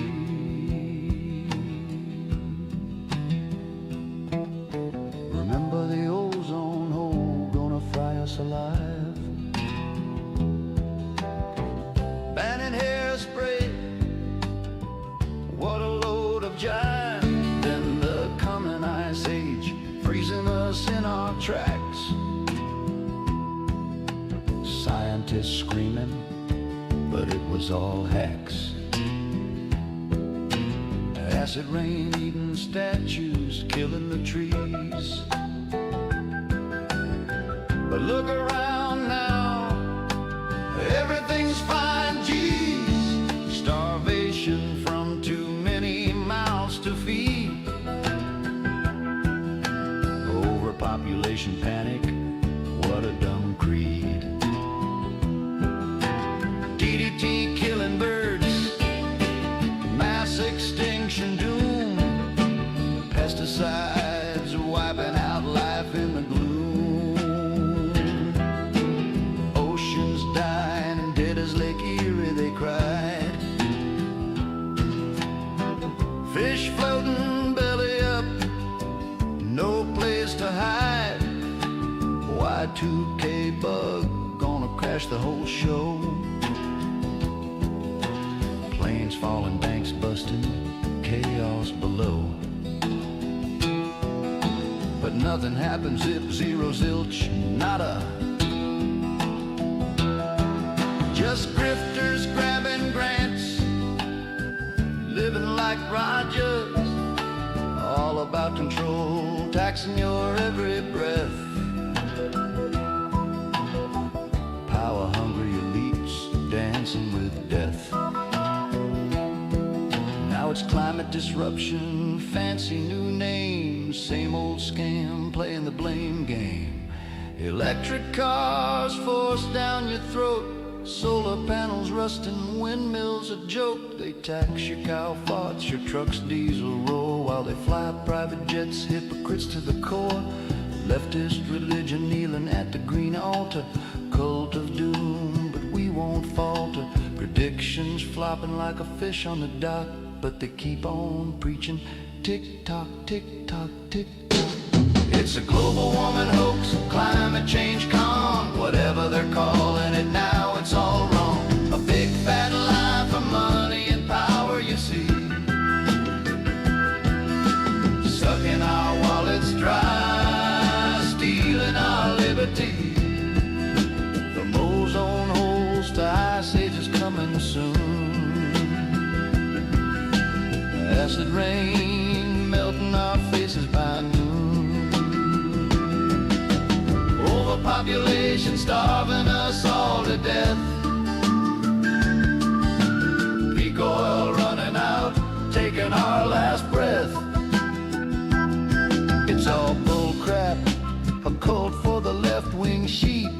Remember the ozone hole gonna fry us alive. Banning hairspray, what a load of jive. tracks. Scientists screaming, but it was all hacks. Acid rain eating statues, killing the trees. But look around now, everything's fine, geez. Starvation from too many mouths to feed. Overpopulation panic, what a dumb creed. DDT killing birds, mass extinction doom. Pesticides wiping out life in the gloom. Oceans dying and dead as Lake Erie they cried. Fish floating belly up, no place to hide. Y2K bug gonna crash the whole show. Planes falling, banks busting, chaos below. But nothing happens, zip, zero, zilch, nada. Just grifters grabbing grants, living like Rogers. All about control, taxing your every breath. Power-hungry elites dancing with death. Now it's climate disruption, fancy new names, same old scam, playing the blame game. Electric cars forced down your throat, solar panels rusting, windmills a joke. They tax your cow farts, your truck's diesel roar, while they fly private jets, hypocrites to the core. Leftist religion kneeling at the green altar, cult of doom, but we won't falter. Predictions flopping like a fish on the dock, but they keep on preaching. Tick tock, tick tock, tick tock. It's a global warming hoax, climate change con, whatever they're calling it now, it's all wrong. A big fat lie for money and power, you see. Sucking our wallets dry, stealing our liberty. From ozone holes to ice ages coming soon. Acid rain melting our faces by noon. Overpopulation starving us all to death. Peak oil running out, taking our last breath. It's all bull crap, a cult for the left-wing sheep.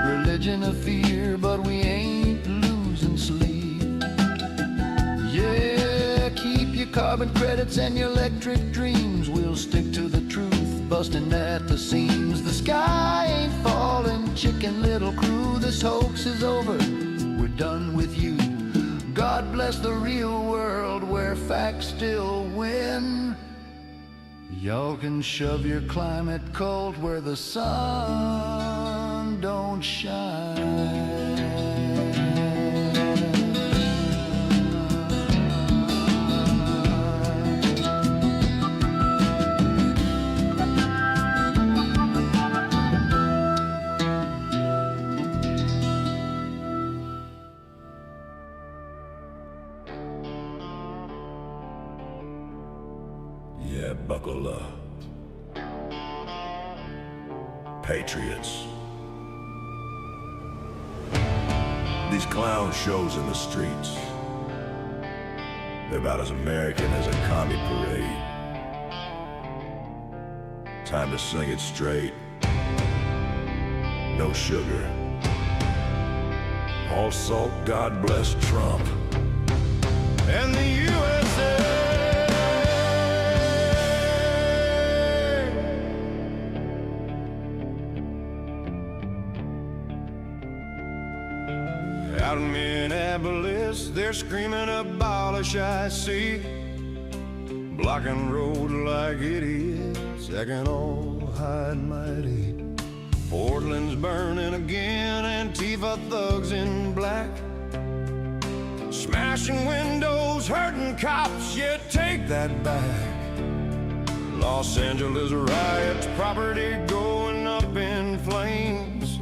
Religion of fear, but we ain't losing sleep. Yeah, keep your carbon credits and your electric dreams. We'll stick to the truth, busting at the seams. The sky ain't falling, Chicken Little crew. This hoax is over, we're done with you. God bless the real world where facts still win. Y'all can shove your climate cold where the sun don't shine. Yeah, buckle up. Patriots. These clown shows in the streets, they're about as American as a commie parade. Time to sing it straight. No sugar. All salt, God bless Trump. And the USA. Out in Minneapolis, they're screaming abolish, I see. Blocking road like idiots, acting all high and mighty. Portland's burning again, Antifa thugs in black. Smashing windows, hurting cops, yeah, take that back. Los Angeles riots, property going up in flames,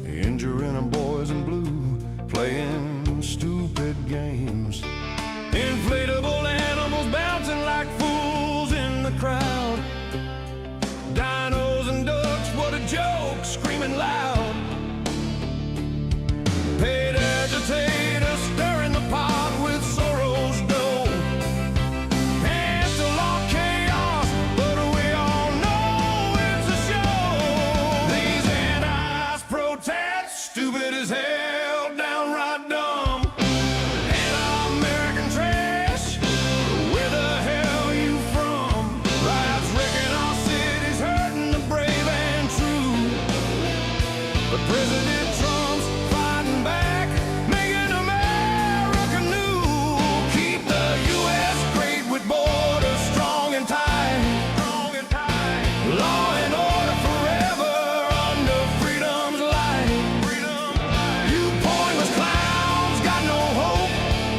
injuring our boys in blue, playing stupid games. Inflatable animals bouncing like fools in the crowd. Dinos and ducks, what a joke, screaming loud. Paid agitators stirring the pot with sorrow's dough. And still all chaos, but we all know it's a show. These antis protests, stupid as hell, downright dumb. Anti-American trash, where the hell you from? Riots wrecking our cities, hurting the brave and true. But President Trump's fighting back, making America new. Keep the U.S. great with borders strong and tight. Law and order forever under freedom's light. You pointless clowns got no hope.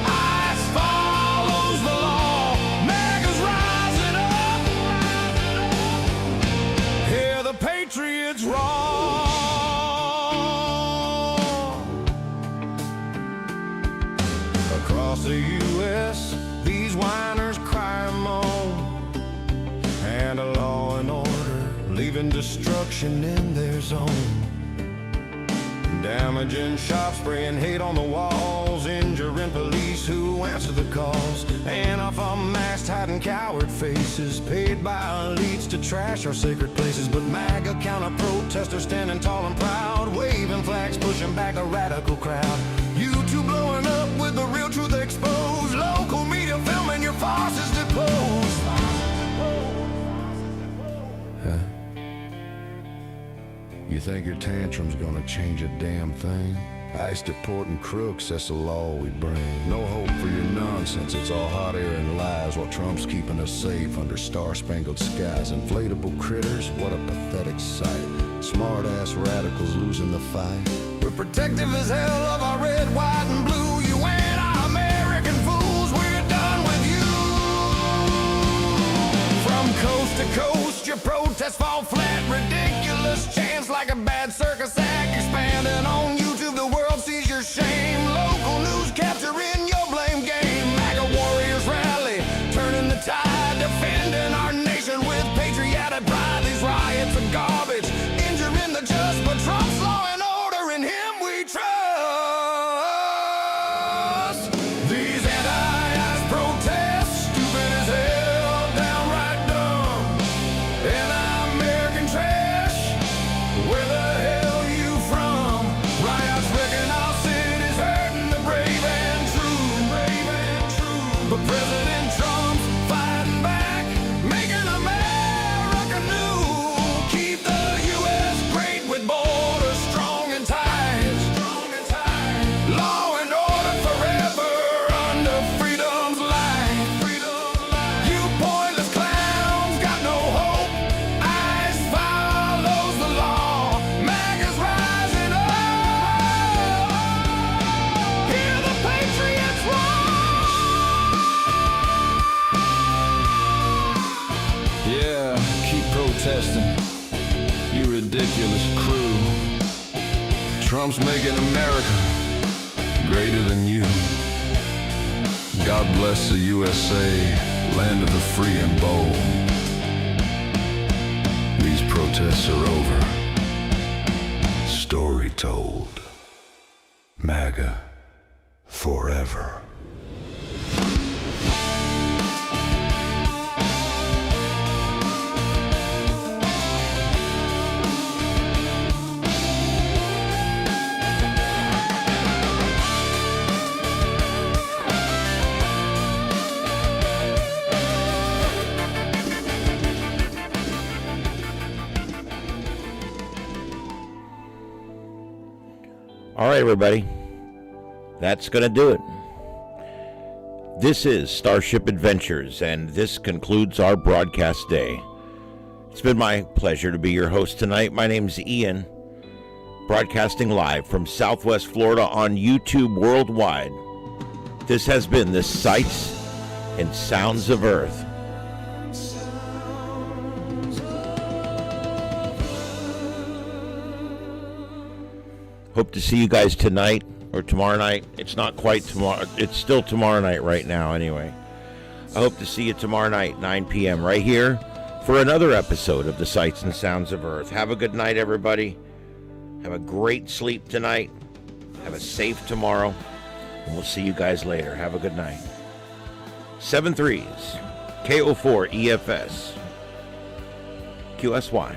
ICE follows the law. MAGA's rising up. Hear the patriots roar. Across the U.S., these whiners cry and moan, and a law and order leaving destruction in their zone. Damaging shops, spraying hate on the walls, injuring police who answer the calls, and off our masked, hiding coward faces, paid by elites to trash our sacred places. But MAGA counter-protesters standing tall and proud, waving flags, pushing back a radical crowd. YouTube blowing up with the real truth exposed, local media filming your farces deposed. You think your tantrum's gonna change a damn thing? ICE deporting crooks, that's the law we bring. No hope for your nonsense, it's all hot air and lies, while Trump's keeping us safe under star-spangled skies. Inflatable critters, what a pathetic sight. Smart-ass radicals losing the fight. We're protective as hell of our red, white, and blue. You anti-American fools, we're done with you. From coast to coast, your protests fall flat. Ridiculous chants like a bad circus act. Expanding on YouTube, the world sees your shame. Local news capturing your blame game. MAGA warriors rally, turning the tide. Defending our nation with patriotic pride. These riots are garbage, injuring the just, but Trump's law and order, in him we trust. These anti-ICE protests, stupid as hell, downright dumb. Anti-American trash, where the hell you from? Riots wrecking our cities, hurting the brave and true. But President Trump's fighting back, making America new. Keep the U.S. great with borders strong and tight. Law and order forever under freedom's light. You pointless clowns got no hope. ICE follows the law. MAGA's rising up. Hear the patriots roar. Yeah, keep protesting, you ridiculous crew. Trump's making America greater than you. God bless the USA, land of the free and bold. These protests are over. Story told. MAGA forever. All right, everybody. That's going to do it. This is Starship Adventures, and this concludes our broadcast day. It's been my pleasure to be your host tonight. My name's Ian, broadcasting live from Southwest Florida on YouTube worldwide. This has been the Sights and Sounds of Earth. Hope to see you guys tonight or tomorrow night. It's not quite tomorrow. It's still tomorrow night right now anyway. I hope to see you tomorrow night, 9 p.m. right here for another episode of the Sights and Sounds of Earth. Have a good night, everybody. Have a great sleep tonight. Have a safe tomorrow. And we'll see you guys later. Have a good night. 7 3s, KO4 EFS, QSY.